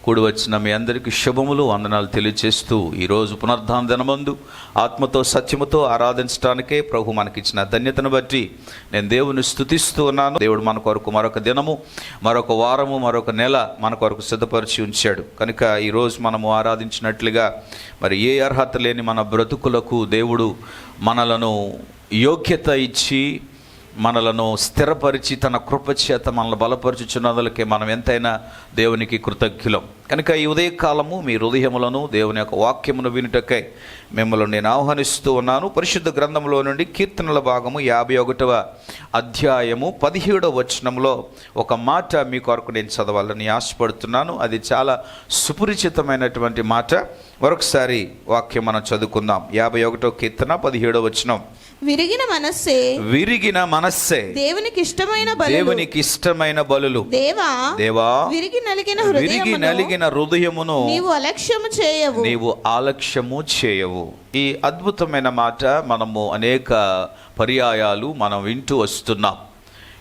కూడి వచ్చిన మీ అందరికీ శుభములు, వందనాలు తెలియజేస్తూ ఈరోజు పునరుద్ధాన దినమందు ఆత్మతో సత్యముతో ఆరాధించడానికే ప్రభు మనకిచ్చిన ధన్యతను బట్టి నేను దేవుని స్తుతిస్తూ ఉన్నాను. దేవుడు మన కొరకు మరొక దినము, మరొక వారము, మరొక నెల మన కొరకు సిద్ధపరిచి ఉంచాడు. కనుక ఈరోజు మనము ఆరాధించినట్లుగా మరి ఏ అర్హత లేని మన బ్రతుకులకు దేవుడు మనలను యోగ్యత ఇచ్చి మనలను స్థిరపరిచి తన కృపచేత మనల్ని బలపరుచుచున్నందులకే మనం ఎంతైనా దేవునికి కృతజ్ఞులం. కనుక ఈ ఉదయకాలము మీ హృదయములను దేవుని యొక్క వాక్యమును వినుటకై మిమ్మల్ని నేను ఆహ్వానిస్తూ ఉన్నాను. పరిశుద్ధ గ్రంథంలో నుండి కీర్తనల భాగము 51వ అధ్యాయము 17వ వచనంలో ఒక మాట మీ కొరకు నేను చదవాలని ఆశపడుతున్నాను. అది చాలా సుపరిచితమైనటువంటి మాట. మరొకసారి వాక్యం మనం చదువుకుందాం. 51వ కీర్తన 17వ వచనం. విరిగిన మనస్సే దేవునికి ఇష్టమైన బలులు. దేవా విరిగి నలిగిన హృదయమును నీవు అలక్ష్యము చేయవు. ఈ అద్భుతమైన మాట మనము అనేక పర్యాయాలు మనం వింటూ వస్తున్నాం.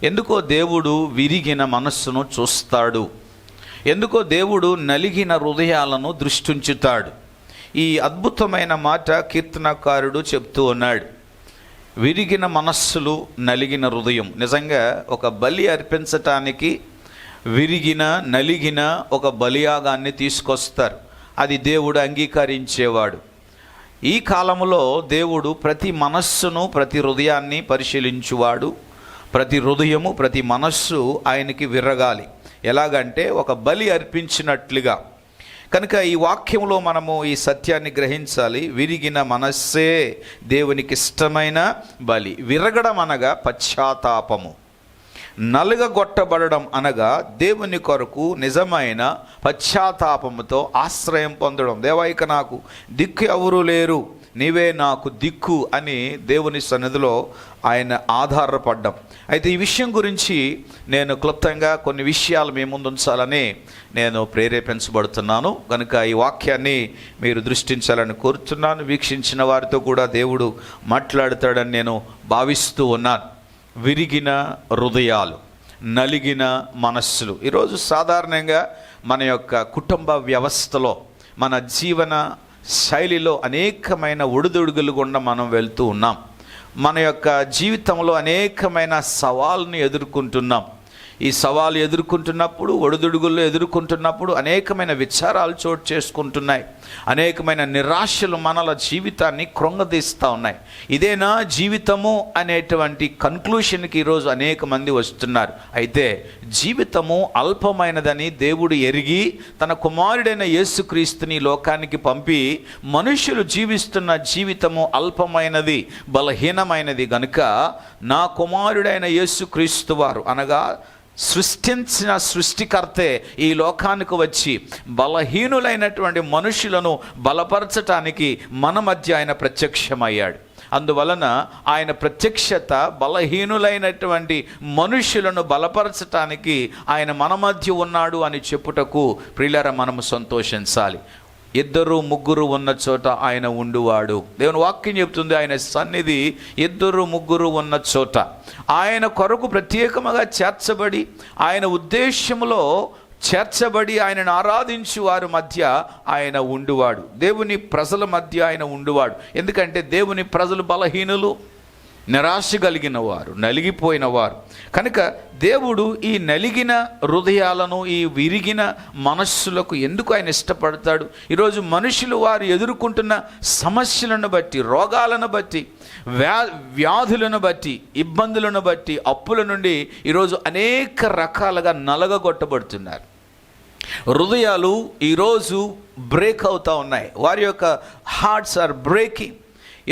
ఎందుకో దేవుడు విరిగిన మనస్సును చూస్తాడు, ఎందుకో దేవుడు నలిగిన హృదయాలను దృష్టించుతాడు. ఈ అద్భుతమైన మాట కీర్తనకారుడు చెప్తూ ఉన్నాడు. విరిగిన మనస్సులు, నలిగిన హృదయం. నిజంగా ఒక బలి అర్పించటానికి విరిగిన నలిగిన ఒక బలియాగాన్ని తీసుకొస్తారు. అది దేవుడు అంగీకరించేవాడు. ఈ కాలంలో దేవుడు ప్రతి మనస్సును, ప్రతి హృదయాన్ని పరిశీలించువాడు. ప్రతి హృదయము, ప్రతి మనస్సు ఆయనకి విర్రగాలి. ఎలాగంటే ఒక బలి అర్పించినట్లుగా. కనుక ఈ వాక్యంలో మనము ఈ సత్యాన్ని గ్రహించాలి. విరిగిన మనస్సే దేవునికి ఇష్టమైన బలి. విరగడం అనగా పశ్చాత్తాపము, నలుగగొట్టబడడం అనగా దేవుని కొరకు నిజమైన పశ్చాత్తాపముతో ఆశ్రయం పొందడం. దేవా ఇక నాకు దిక్కు ఎవరూ లేరు, నీవే నాకు దిక్కు అని దేవుని సన్నిధిలో ఆయన ఆధారపడ్డం. అయితే ఈ విషయం గురించి నేను క్లుప్తంగా కొన్ని విషయాలు మీ ముందు ఉంచాలని నేను ప్రేరేపించబడుతున్నాను. కనుక ఈ వాక్యాన్ని మీరు దృష్టించాలని కోరుతున్నాను. వీక్షించిన వారితో కూడా దేవుడు మాట్లాడతాడని నేను భావిస్తూ ఉన్నాను. విరిగిన హృదయాలు, నలిగిన మనస్సులు. ఈరోజు సాధారణంగా మన యొక్క కుటుంబ వ్యవస్థలో, మన జీవన శైలిలో అనేకమైన ఒడిదుడుగులు గుండా మనం వెళ్తూ ఉన్నాం. మన యొక్క జీవితంలో అనేకమైన సవాళ్ళను ఎదుర్కొంటున్నాం. ఈ సవాలు ఎదుర్కొంటున్నప్పుడు, ఒడిదుడుగులు ఎదుర్కొంటున్నప్పుడు అనేకమైన విచారాలు చోటు చేసుకుంటున్నాయి. అనేకమైన నిరాశలు మనల జీవితాన్ని కృంగదీస్తూ ఉన్నాయి. ఇదేనా జీవితము అనేటువంటి కన్క్లూషన్కి ఈరోజు అనేక మంది వస్తున్నారు. అయితే జీవితము అల్పమైనదని దేవుడు ఎరిగి తన కుమారుడైన యేసుక్రీస్తుని లోకానికి పంపి మనుషులు జీవిస్తున్న జీవితము అల్పమైనది, బలహీనమైనది గనుక నా కుమారుడైన యేసుక్రీస్తు వారు అనగా సృష్టించిన సృష్టికర్తే ఈ లోకానికి వచ్చి బలహీనులైనటువంటి మనుషులను బలపరచటానికి మన మధ్య ఆయన ప్రత్యక్షమయ్యాడు. అందువలన ఆయన ప్రత్యక్షత బలహీనులైనటువంటి మనుషులను బలపరచటానికి ఆయన మన మధ్య ఉన్నాడు అని చెప్పుటకు ప్రియులారా మనము సంతోషించాలి. 2-3 ఉన్న చోట ఆయన ఉండువాడు. దేవుని వాక్యం చెప్తుంది, ఆయన సన్నిధి 2-3 ఉన్న చోట ఆయన కొరకు ప్రత్యేకముగా చేర్చబడి, ఆయన ఉద్దేశంలో చేర్చబడి ఆయనను ఆరాధించు వారి మధ్య ఆయన ఉండువాడు. దేవుని ప్రజల మధ్య ఆయన ఉండువాడు. ఎందుకంటే దేవుని ప్రజలు బలహీనులు, నిరాశ కలిగిన వారు, నలిగిపోయిన వారు. కనుక దేవుడు ఈ నలిగిన హృదయాలను, ఈ విరిగిన మనస్సులకు ఎందుకు ఆయన ఇష్టపడతాడు? ఈరోజు మనుషులు వారు ఎదుర్కొంటున్న సమస్యలను బట్టి, రోగాలను బట్టి, వ్యాధులను బట్టి, ఇబ్బందులను బట్టి, అప్పుల నుండి ఈరోజు అనేక రకాలుగా నలగగొట్టబడుతున్నారు. హృదయాలు ఈరోజు బ్రేక్ అవుతూ ఉన్నాయి. వారి యొక్క హార్ట్స్ ఆర్ బ్రేకింగ్.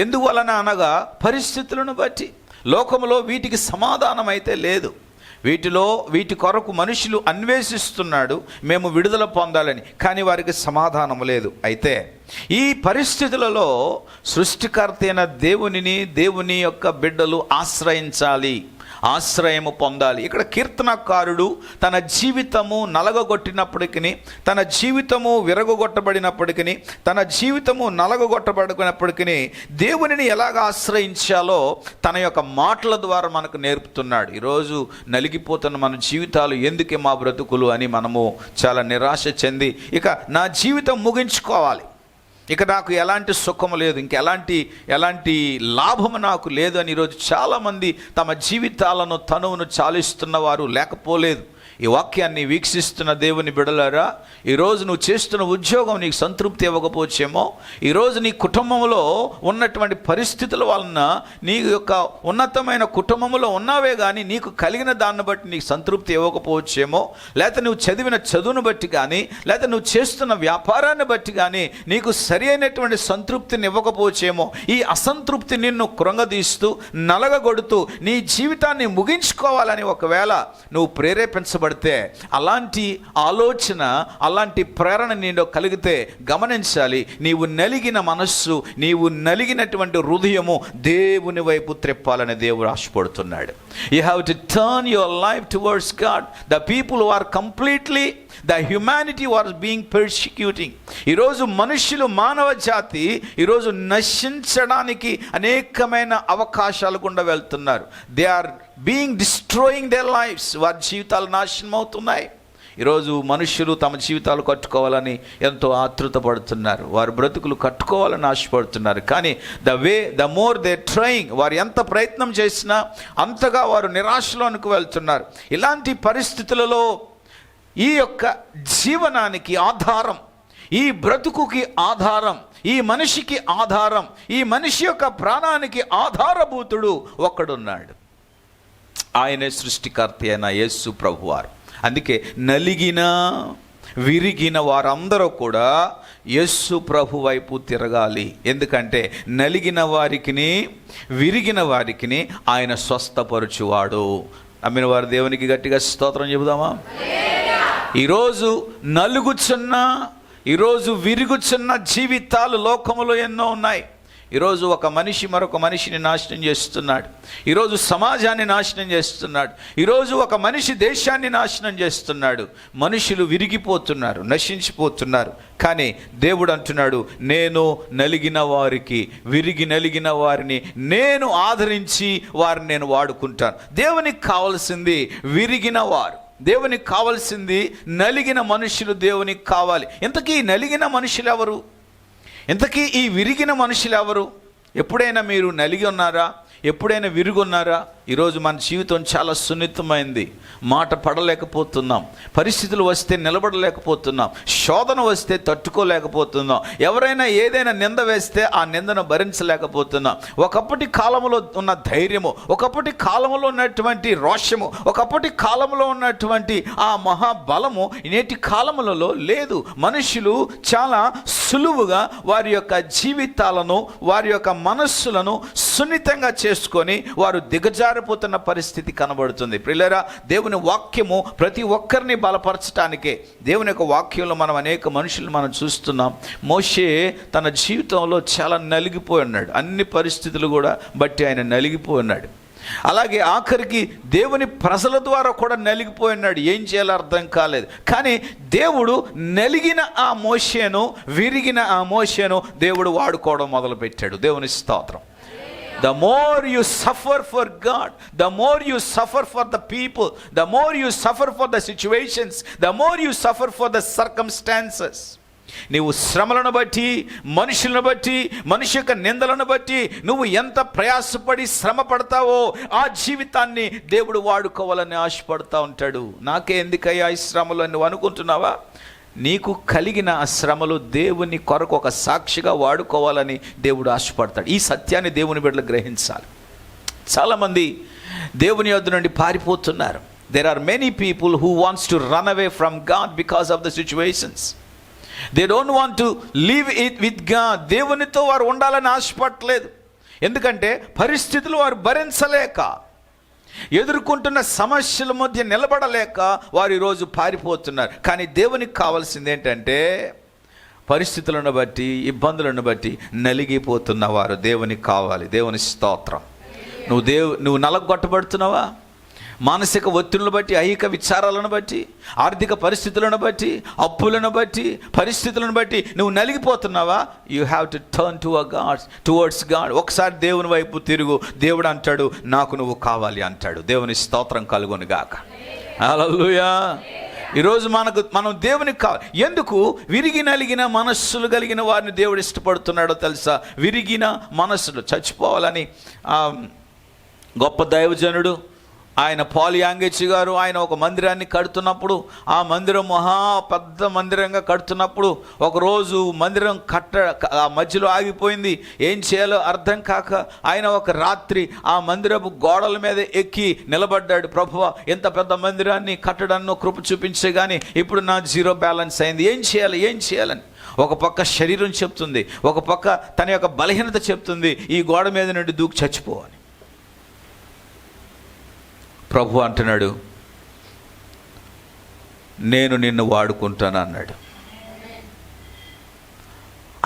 ఎందువలన అనగా పరిస్థితులను బట్టి. లోకంలో వీటికి సమాధానం అయితే లేదు. వీటి కొరకు మనుషులు అన్వేషిస్తున్నాడు, మేము విడుదల పొందాలని, కానీ వారికి సమాధానం లేదు. అయితే ఈ పరిస్థితులలో సృష్టికర్త అయిన దేవుని యొక్క బిడ్డలు ఆశ్రయించాలి. ఆశ్రయము పొందాలి. ఇక్కడ కీర్తనకారుడు తన జీవితము నలగగొట్టినప్పటికీ, తన జీవితము విరగొట్టబడినప్పటికీ, తన జీవితము నలగొట్టబడినప్పటికీ దేవునిని ఎలాగ ఆశ్రయించాలో తన యొక్క మాటల ద్వారా మనకు నేర్పుతున్నాడు. ఈరోజు నలిగిపోతున్న మన జీవితాలు ఎందుకే మా బ్రతుకులు అని మనము చాలా నిరాశ చెంది ఇక నా జీవితం ముగించుకోవాలి, ఇక నాకు ఎలాంటి సుఖము లేదు, ఎలాంటి లాభము నాకు లేదు అని ఈరోజు చాలామంది తమ జీవితాలను తనువును చాలిస్తున్న వారు లేకపోలేదు. ఈ వాక్యాన్ని వీక్షిస్తున్న దేవుని బిడలారా, ఈరోజు నువ్వు చేస్తున్న ఉద్యోగం నీకు సంతృప్తి ఇవ్వకపోవచ్చేమో, ఈరోజు నీ కుటుంబంలో ఉన్నటువంటి పరిస్థితుల వలన నీ యొక్క ఉన్నతమైన కుటుంబంలో ఉన్నావే కానీ నీకు కలిగిన దాన్ని బట్టి నీకు సంతృప్తి ఇవ్వకపోవచ్చేమో, లేకపోతే నువ్వు చదివిన చదువును బట్టి కానీ, లేకపోతే నువ్వు చేస్తున్న వ్యాపారాన్ని బట్టి కానీ నీకు సరి అయినటువంటి సంతృప్తిని ఇవ్వకపోవచ్చేమో. ఈ అసంతృప్తి నిన్ను కృంగదీస్తూ నలగగొడుతూ నీ జీవితాన్ని ముగించుకోవాలని ఒకవేళ నువ్వు ప్రేరేపించబడితే, అలాంటి ఆలోచన, అలాంటి ప్రేరణ నీలో కలిగితే గమనించాలి, నీవు నలిగిన మనస్సు, నీవు నలిగినటువంటి హృదయము దేవుని వైపు త్రిప్పాలని దేవుడు ఆశపడుతున్నాడు. You have to turn your life towards God. The people who are completely the humanity war being persecuting. ఈరోజు మనుషులు, మానవ జాతి ఈరోజు నశించడానికి అనేకమైన అవకాశాలు గుండా వెళ్తున్నారు. They are being destroying their lives. వారి జీవితాలు నాశనం అవుతున్నాయి. ఈరోజు మనుషులు తమ జీవితాలు కట్టుకోవాలని ఎంతో ఆతృత పడుతున్నారు, వారి బ్రతుకులు కట్టుకోవాలని ఆశపడుతున్నారు. కానీ ద మోర్ దే ట్రయింగ్, వారు ఎంత ప్రయత్నం చేసినా అంతగా వారు నిరాశలోనికి వెళ్తున్నారు. ఇలాంటి పరిస్థితులలో ఈ యొక్క జీవనానికి ఆధారం, ఈ బ్రతుకుకి ఆధారం, ఈ మనిషికి ఆధారం, ఈ మనిషి యొక్క ప్రాణానికి ఆధారభూతుడు ఒక్కడున్నాడు. ఆయనే సృష్టికర్త అయిన యేసు ప్రభువారు. అందుకే నలిగిన విరిగిన వారందరూ కూడా యేసు ప్రభు వైపు తిరగాలి. ఎందుకంటే నలిగిన వారికిని విరిగిన వారికిని ఆయన స్వస్థపరచువాడు. నమ్మిన వారు దేవునికి గట్టిగా స్తోత్రం చెబుదామా? ఈరోజు నలుగుచున్న, ఈరోజు విరుగుచున్న జీవితాలు లోకములో ఎన్నో ఉన్నాయి. ఈరోజు ఒక మనిషి మరొక మనిషిని నాశనం చేస్తున్నాడు. ఈరోజు సమాజాన్ని నాశనం చేస్తున్నాడు. ఈరోజు ఒక మనిషి దేశాన్ని నాశనం చేస్తున్నాడు. మనుషులు విరిగిపోతున్నారు, నశించిపోతున్నారు. కానీ దేవుడు అంటున్నాడు, నేను నలిగిన వారికి, విరిగి నలిగిన వారిని నేను ఆదరించి వారిని నేను వాడుకుంటాను. దేవునికి కావాల్సింది విరిగిన వారు, దేవునికి కావాల్సింది నలిగిన మనుషులు దేవునికి కావాలి. ఇంతకీ నలిగిన మనుషులు ఎవరు? ఇంతకీ ఈ విరిగిన మనుషులు ఎవరు? ఎప్పుడైనా మీరు నలిగి ఉన్నారా? ఎప్పుడైనా విరుగున్నారా? ఈరోజు మన జీవితం చాలా సున్నితమైంది. మాట పడలేకపోతున్నాం, పరిస్థితులు వస్తే నిలబడలేకపోతున్నాం, శోధన వస్తే తట్టుకోలేకపోతున్నాం, ఎవరైనా ఏదైనా నింద వేస్తే ఆ నిందను భరించలేకపోతున్నాం. ఒకప్పటి కాలంలో ఉన్న ధైర్యము, ఒకప్పటి కాలంలో ఉన్నటువంటి రోషము, ఒకప్పటి కాలంలో ఉన్నటువంటి ఆ మహాబలము నేటి కాలములలో లేదు. మనుషులు చాలా సులువుగా వారి యొక్క జీవితాలను, వారి యొక్క మనస్సులను సున్నితంగా చేసుకొని వారు దిగజారిపోతున్న పరిస్థితి కనబడుతుంది. ప్రియులారా, దేవుని వాక్యము ప్రతి ఒక్కరిని బలపరచడానికే. దేవుని యొక్క వాక్యంలో మనం అనేక మనుషులు మనం చూస్తున్నాం. మోషే తన జీవితంలో చాలా నలిగిపోయి ఉన్నాడు. అన్ని పరిస్థితులు కూడా బట్టి ఆయన నలిగిపోయి ఉన్నాడు. అలాగే ఆఖరికి దేవుని ప్రజల ద్వారా కూడా నలిగిపోయి ఉన్నాడు. ఏం చేయాలో అర్థం కాలేదు. కానీ దేవుడు నలిగిన ఆ మోషేను, విరిగిన ఆ మోషేను దేవుడు వాడుకోవడం మొదలుపెట్టాడు. దేవుని స్తోత్రం. The more you suffer for God, the more you suffer for the people, the more you suffer for the situations, the more you suffer for the circumstances. నీవు శ్రమలను బట్టి, మనుషులను బట్టి, మనిషి యొక్క నిందలను బట్టి నువ్వు ఎంత ప్రయాసపడి శ్రమ పడతావో ఆ జీవితాన్ని దేవుడు వాడుకోవాలని ఆశపడతా ఉంటాడు. నాకే ఎందుకయ్యా ఈ శ్రమలు అని నువ్వు అనుకుంటున్నావా? నీకు కలిగిన ఆ శ్రమలు దేవుని కొరకు ఒక సాక్షిగా వాడుకోవాలని దేవుడు ఆశపడతాడు. ఈ సత్యాన్ని దేవుని బిడ్డలు గ్రహించాలి. చాలామంది దేవుని యొద్ద నుండి పారిపోతున్నారు. There are many people who wants to run away from God because of the situations. They don't want to live it with God. దేవునితో వారు ఉండాలని ఆశపడలేదు. ఎందుకంటే పరిస్థితులు వారు భరించలేక, ఎదుర్కొంటున్న సమస్యల మధ్య నిలబడలేక వారు ఈరోజు పారిపోతున్నారు. కానీ దేవునికి కావాల్సింది ఏంటంటే పరిస్థితులను బట్టి, ఇబ్బందులను బట్టి నలిగిపోతున్న వారు దేవునికి కావాలి. దేవుని స్తోత్రం. నువ్వు నలగొట్టబడుతున్నావా? మానసిక ఒత్తిళ్లను బట్టి, ఐహిక విచారాలను బట్టి, ఆర్థిక పరిస్థితులను బట్టి, అప్పులను బట్టి, పరిస్థితులను బట్టి నువ్వు నలిగిపోతున్నావా? You have to turn towards God. ఒకసారి దేవుని వైపు తిరుగు. దేవుడు అంటాడు, నాకు నువ్వు కావాలి అంటాడు. దేవుని స్తోత్రం కలుగును గాక. హల్లెలూయా. ఈరోజు మనం దేవునికి కావాలి. ఎందుకు? విరిగి నలిగిన మనస్సులు కలిగిన వారిని దేవుడు ఇష్టపడుతున్నాడో తెలుసా? విరిగిన మనస్సులు చచ్చిపోవాలని గొప్ప దైవజనుడు ఆయన పాల్ యాంగేచి గారు, ఆయన ఒక మందిరాన్ని కడుతున్నప్పుడు, ఆ మందిరం మహా పెద్ద మందిరంగా కడుతున్నప్పుడు ఒకరోజు మందిరం ఆ మధ్యలో ఆగిపోయింది. ఏం చేయాలో అర్థం కాక ఆయన ఒక రాత్రి ఆ మందిరపు గోడల మీద ఎక్కి నిలబడ్డాడు. ప్రభువా, ఎంత పెద్ద మందిరాన్ని కట్టడాన్ని కృప చూపించే కానీ ఇప్పుడు నా జీరో బ్యాలెన్స్ అయింది, ఏం చేయాలని. ఒక పక్క శరీరం చెప్తుంది, ఒక పక్క తన యొక్క బలహీనత చెప్తుంది, ఈ గోడ మీద నుండి దూకి చచ్చిపోవాలి. ప్రభు అంటున్నాడు, నేను నిన్ను వాడుకుంటాను అన్నాడు.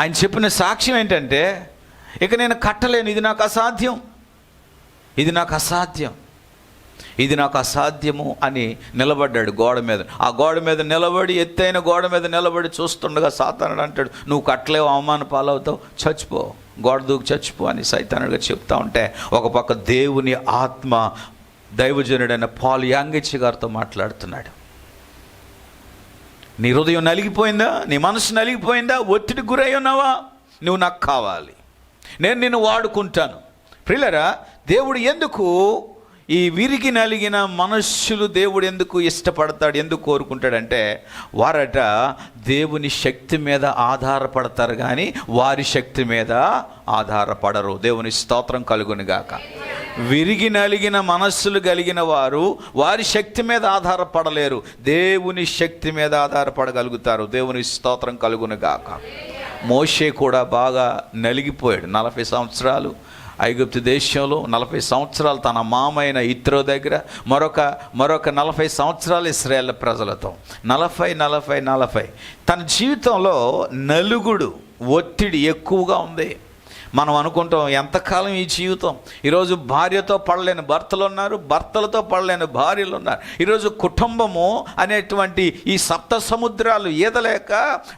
ఆయన చెప్పిన సాక్ష్యం ఏంటంటే, ఇక నేను కట్టలేను, ఇది నాకు అసాధ్యం, ఇది నాకు అసాధ్యము అని నిలబడ్డాడు గోడ మీద. ఆ గోడ మీద నిలబడి, ఎత్తైన గోడ మీద నిలబడి చూస్తుండగా సాతానుడు అంటాడు, నువ్వు కట్టలేవు, అవమాన పాలవుతావు, చచ్చిపో, గోడ దూకి చచ్చిపో అని సైతానుడిగా చెప్తా ఉంటే, ఒక పక్క దేవుని ఆత్మ దైవజనుడైన పాల్ యాంగేచి గారితో మాట్లాడుతున్నాడు. నీ హృదయం నలిగిపోయిందా? నీ మనసు నలిగిపోయిందా? ఒత్తిడి గురై ఉన్నావా? నువ్వు నాకు కావాలి, నేను నిన్ను వాడుకుంటాను. ప్రియులారా, దేవుడు ఎందుకు ఈ విరిగి నలిగిన మనుష్యులు దేవుడు ఎందుకు ఇష్టపడతాడు, ఎందుకు కోరుకుంటాడంటే, వారట దేవుని శక్తి మీద ఆధారపడతారు కానీ వారి శక్తి మీద ఆధారపడరు. దేవుని స్తోత్రం కలుగునుగాక. విరిగి నలిగిన మనస్సులు కలిగిన వారు వారి శక్తి మీద ఆధారపడలేరు, దేవుని శక్తి మీద ఆధారపడగలుగుతారు. దేవుని స్తోత్రం కలుగునుగాక. మోషే కూడా బాగా నలిగిపోయాడు. 40 సంవత్సరాలు ఐగుప్తు దేశంలో, 40 సంవత్సరాలు తన మామైన ఇత్రో దగ్గర, మరొక 40 సంవత్సరాలు ఇశ్రాయేల్ ప్రజలతో. 40 తన జీవితంలో నలుగుడు, ఒత్తిడి ఎక్కువగా ఉంది. మనం అనుకుంటాం ఎంతకాలం ఈ జీవితం. ఈరోజు భార్యతో పడలేని భర్తలు ఉన్నారు, భర్తలతో పడలేని భార్యలు ఉన్నారు. ఈరోజు కుటుంబము అనేటువంటి ఈ సప్త సముద్రాలు ఈదలేక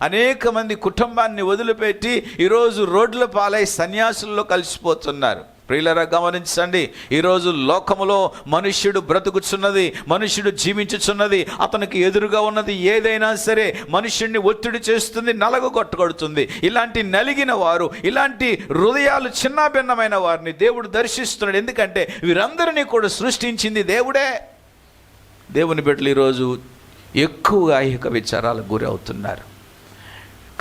అనేక మంది కుటుంబాన్ని వదిలిపెట్టి ఈరోజు రోడ్ల పాలై సన్యాసుల్లో కలిసిపోతున్నారు. ప్రియులారా, గమనించండి, ఈరోజు లోకములో మనుష్యుడు బ్రతుకుచున్నది, మనుష్యుడు జీవించుచున్నది, అతనికి ఎదురుగా ఉన్నది ఏదైనా సరే మనుష్యుడిని ఒత్తిడి చేస్తుంది, నలగొట్టగొడుతుంది. ఇలాంటి నలిగిన వారు, ఇలాంటి హృదయాలు చిన్నాభిన్నమైన వారిని దేవుడు దర్శిస్తున్నాడు. ఎందుకంటే వీరందరినీ కూడా సృష్టించింది దేవుడే. దేవుని బిడ్డలు ఈరోజు ఎక్కువగా ఐహిక విచారాలకు గురి అవుతున్నారు.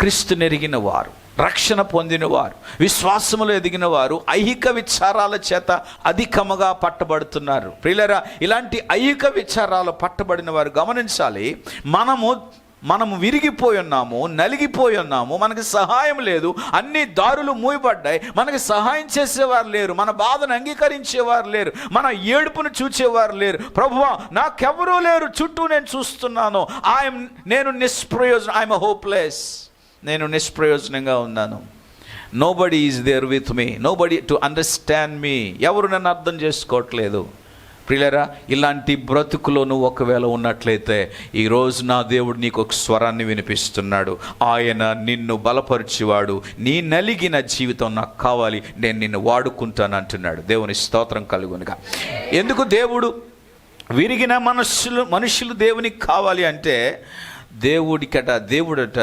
క్రీస్తు నెరిగిన వారు, రక్షణ పొందిన వారు, విశ్వాసములో ఎదిగిన వారు ఐహిక విచారాల చేత అధికముగా పట్టబడుతున్నారు. ప్రియులారా, ఇలాంటి ఐహిక విచారాలు పట్టబడిన వారు గమనించాలి, మనము విరిగిపోయి ఉన్నాము, నలిగిపోయి ఉన్నాము, మనకి సహాయం లేదు, అన్ని దారులు మూయబడ్డాయి, మనకి సహాయం చేసేవారు లేరు, మన బాధను అంగీకరించేవారు లేరు, మన ఏడుపును చూచేవారు లేరు. ప్రభువా, నాకెవరూ లేరు, చుట్టూ నేను చూస్తున్నాను, నేను నిష్ప్రయోజనం, ఐఎమ్ హోప్లెస్, నేను నిష్ప్రయోజనంగా ఉన్నాను. Nobody is there with me, nobody to understand me, ఎవరు నన్ను అర్థం చేసుకోవట్లేదు. ప్రియులారా, ఇలాంటి బ్రతుకులో నువ్వు ఒకవేళ ఉన్నట్లయితే ఈరోజు నా దేవుడు నీకు ఒక స్వరాన్ని వినిపిస్తున్నాడు. ఆయన నిన్ను బలపరిచేవాడు. నీ నలిగిన జీవితం నాకు కావాలి, నేను నిన్ను వాడుకుంటాను అంటున్నాడు. దేవుని స్తోత్రం కలుగునుగా. ఎందుకు దేవుడు విరిగిన మనుషులు దేవునికి కావాలి అంటే, దేవుడట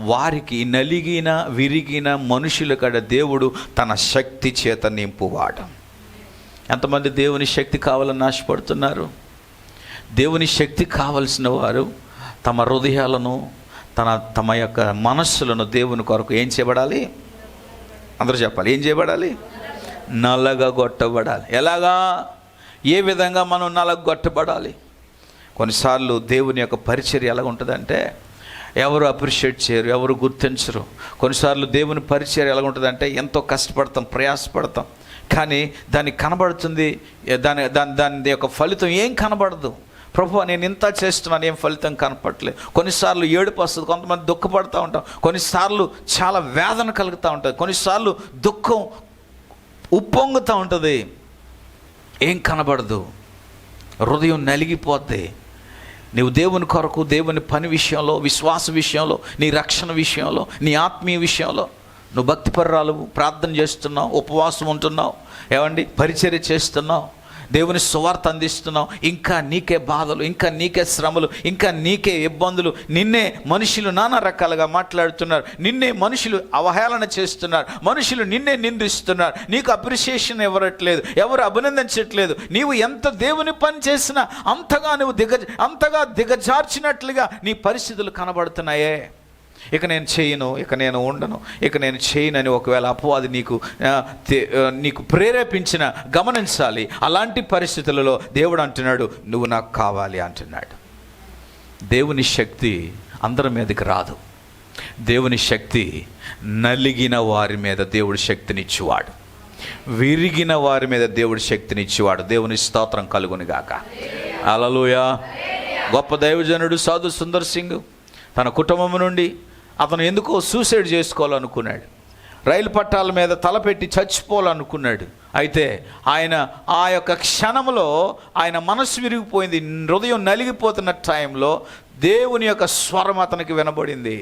వారికి నలిగిన విరిగిన మనుషుల కడ దేవుడు తన శక్తి చేత నింపువాడు. ఎంతమంది దేవుని శక్తి కావాలని ఆశపడుతున్నారు? దేవుని శక్తి కావలసిన వారు తమ హృదయాలను, తమ యొక్క మనస్సులను దేవుని కొరకు ఏం చేయబడాలి? అందరూ చెప్పాలి, ఏం చేయబడాలి? నలగగొట్టబడాలి. ఎలాగా? ఏ విధంగా మనం నలగొట్టబడాలి? కొన్నిసార్లు దేవుని యొక్క పరిచర్య ఎలా ఉంటుందంటే, ఎవరు అప్రిషియేట్ చేయరు, ఎవరు గుర్తించరు. కొన్నిసార్లు దేవుని పరిచర్య ఎలా ఉంటుందంటే, ఎంతో కష్టపడతాం, ప్రయాసపడతాం, కానీ దానికి కనబడుతుంది, దాని యొక్క ఫలితం ఏం కనబడదు. ప్రభువా, నేను ఇంత చేస్తున్నాను, ఏం ఫలితం కనపడలేదు. కొన్నిసార్లు ఏడుపు వస్తుంది, కొంతమంది దుఃఖపడుతూ ఉంటాం, కొన్నిసార్లు చాలా వేదన కలుగుతూ ఉంటుంది, కొన్నిసార్లు దుఃఖం ఉప్పొంగుతూ ఉంటుంది, ఏం కనబడదు. హృదయం నలిగిపోద్ది. నీవు దేవుని కొరకు, దేవుని పని విషయంలో, విశ్వాస విషయంలో, నీ రక్షణ విషయంలో, నీ ఆత్మీయ విషయంలో నువ్వు భక్తిపరురాలు, ప్రార్థన చేస్తున్నావు, ఉపవాసం ఉంటున్నావు, ఏమండి పరిచర్య చేస్తున్నావు, దేవుని సువార్త అందిస్తున్నావు, ఇంకా నీకే బాధలు, ఇంకా నీకే శ్రమలు, ఇంకా నీకే ఇబ్బందులు, నిన్నే మనుషులు నానా రకాలుగా మాట్లాడుతున్నారు, నిన్నే మనుషులు అవహేళన చేస్తున్నారు, మనుషులు నిన్నే నిందిస్తున్నారు, నీకు అప్రిషియేషన్ ఇవ్వట్లేదు, ఎవరు అభినందించట్లేదు, నీవు ఎంత దేవుని పని చేసినా అంతగా నువ్వు అంతగా దిగజార్చినట్లుగా నీ పరిస్థితులు కనబడుతున్నాయే. ఇక నేను చేయను, ఇక నేను ఉండను, ఇక నేను చేయనని ఒకవేళ అపవాది నీకు ప్రేరేపించిన గమనించాలి. అలాంటి పరిస్థితులలో దేవుడు అంటున్నాడు, నువ్వు నాకు కావాలి అంటున్నాడు. దేవుని శక్తి అందరి మీదకి రాదు. దేవుని శక్తి నలిగిన వారి మీద దేవుడు శక్తినిచ్చేవాడు, విరిగిన వారి మీద దేవుడు శక్తినిచ్చేవాడు. దేవుని స్తోత్రం కలుగును గాక. హల్లెలూయా. గొప్ప దైవజనుడు సాధు సుందర్ సింగ్ తన కుటుంబం నుండి అతను ఎందుకో సూసైడ్ చేసుకోవాలనుకున్నాడు, రైలు పట్టాల మీద తలపెట్టి చచ్చిపోవాలనుకున్నాడు. అయితే ఆయన ఆ యొక్క క్షణంలో ఆయన మనసు విరిగిపోయింది, హృదయం నలిగిపోతున్న టైంలో దేవుని యొక్క స్వరం అతనికి వినబడింది.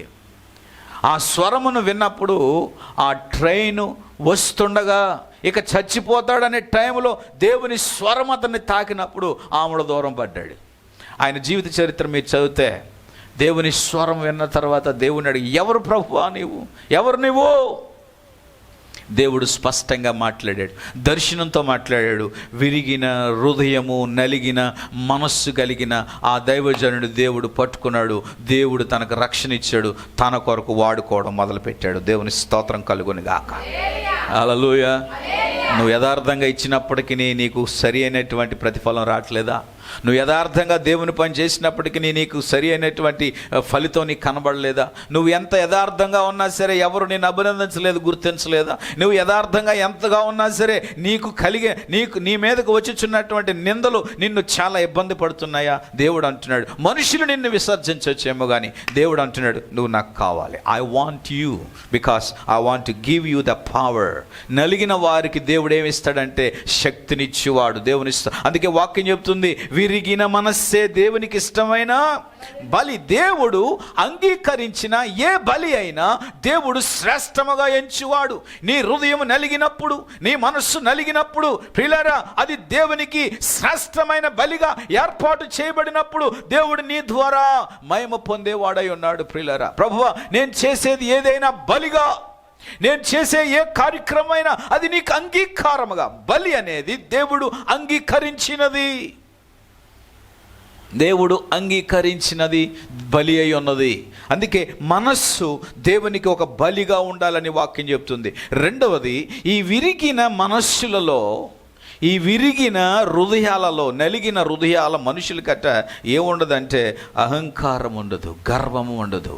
ఆ స్వరమును విన్నప్పుడు ఆ ట్రైను వస్తుండగా ఇక చచ్చిపోతాడనే టైంలో దేవుని స్వరం అతన్ని తాకినప్పుడు ఆమెడ దూరం పడ్డాడు. ఆయన జీవిత చరిత్ర మీరు చదివితే దేవుని స్వరం విన్న తర్వాత దేవుని అడిగి, ఎవరు ప్రభువా నీవు, ఎవరు నీవు? దేవుడు స్పష్టంగా మాట్లాడాడు, దర్శనంతో మాట్లాడాడు. విరిగిన హృదయము, నలిగిన మనస్సు కలిగిన ఆ దైవజనుడు దేవుడు పట్టుకున్నాడు. దేవుడు తనకు రక్షణ ఇచ్చాడు, తన కొరకు వాడుకోవడం మొదలుపెట్టాడు. దేవుని స్తోత్రం కలుగును గాక. హల్లెలూయా. నువ్వు యథార్థంగా ఇచ్చినప్పటికీ నీకు సరి అయినటువంటి ప్రతిఫలం రావట్లేదా? నువ్వు యథార్థంగా దేవుని పని చేసినప్పటికీ నీకు సరి అయినటువంటి ఫలితం నీకు కనబడలేదా? నువ్వు ఎంత యథార్థంగా ఉన్నా సరే ఎవరు నేను అభినందించలేదు, గుర్తించలేదా? నువ్వు యథార్థంగా ఎంతగా ఉన్నా సరే నీ మీదకు వచ్చుచున్నటువంటి నిందలు నిన్ను చాలా ఇబ్బంది పడుతున్నాయా? దేవుడు అంటున్నాడు, మనుషులు నిన్ను విసర్జించవచ్చేమో కానీ దేవుడు అంటున్నాడు, నువ్వు నాకు కావాలి. I want you because I want to give you the power. నలిగిన వారికి దేవుడు ఏమిస్తాడంటే శక్తినిచ్చేవాడు. దేవుని అందుకే వాక్యం చెప్తుంది, విరిగిన మనస్సే దేవునికి ఇష్టమైన బలి. దేవుడు అంగీకరించిన ఏ బలి అయినా దేవుడు శ్రేష్టముగా ఎంచువాడు. నీ హృదయం నలిగినప్పుడు, నీ మనస్సు నలిగినప్పుడు ప్రియులారా, అది దేవునికి శ్రేష్టమైన బలిగా ఏర్పాటు చేయబడినప్పుడు దేవుడు నీ ద్వారా మహిమ పొందేవాడై ఉన్నాడు. ప్రియులారా, ప్రభువా నేను చేసేది ఏదైనా బలిగా, నేను చేసే ఏ కార్యక్రమైనా అది నీకు అంగీకారముగా. బలి అనేది దేవుడు అంగీకరించినది, దేవుడు అంగీకరించినది బలి అయి ఉన్నది. అందుకే మనస్సు దేవునికి ఒక బలిగా ఉండాలని వాక్యం చెప్తుంది. రెండవది, ఈ విరిగిన మనస్సులలో, ఈ విరిగిన హృదయాలలో, నలిగిన హృదయాల మనుషులకట ఏముండదంటే అహంకారం ఉండదు, గర్వము ఉండదు.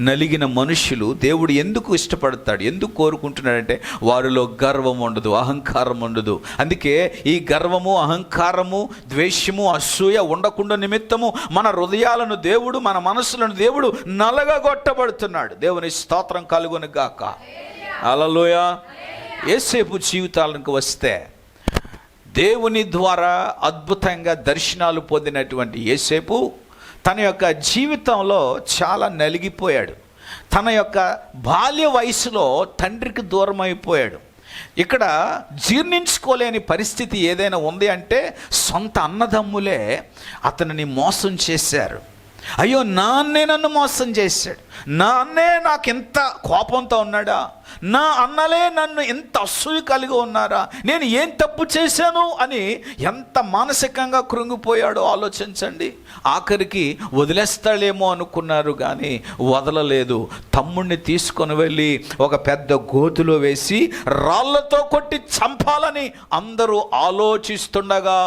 నలిగిన మనుషులు దేవుడు ఎందుకు ఇష్టపడతాడు, ఎందుకు కోరుకుంటున్నాడంటే వారిలో గర్వం ఉండదు, అహంకారం ఉండదు. అందుకే ఈ గర్వము, అహంకారము, ద్వేషము, అసూయ ఉండకుండా నిమిత్తము మన హృదయాలను దేవుడు, మన మనసులను దేవుడు నలగగొట్టబడుతున్నాడు. దేవుని స్తోత్రం కలుగును గాక. హల్లెలూయా. యేసేపు జీవితాలకు వస్తే దేవుని ద్వారా అద్భుతంగా దర్శనాలు పొందినటువంటి యేసేపు తన యొక్క జీవితంలో చాలా నలిగిపోయాడు. తన యొక్క బాల్య వయసులో తండ్రికి దూరం అయిపోయాడు. ఇక్కడ జీర్ణించుకోలేని పరిస్థితి ఏదైనా ఉంది అంటే సొంత అన్నదమ్ములే అతనిని మోసం చేశారు. అయ్యో నాన్నే నన్ను మోసం చేశాడు, నాన్నే నాకు ఎంత కోపంతో ఉన్నాడా, నా అన్నలే నన్ను ఎంత అసూయ కలిగి ఉన్నారా, నేను ఏం తప్పు చేశాను అని ఎంత మానసికంగా కృంగిపోయాడో ఆలోచించండి. ఆఖరికి వదిలేస్తాడేమో అనుకున్నారు కానీ వదలలేదు. తమ్ముడిని తీసుకొని వెళ్ళి ఒక పెద్ద గోతులో వేసి రాళ్లతో కొట్టి చంపాలని అందరూ ఆలోచిస్తుండగా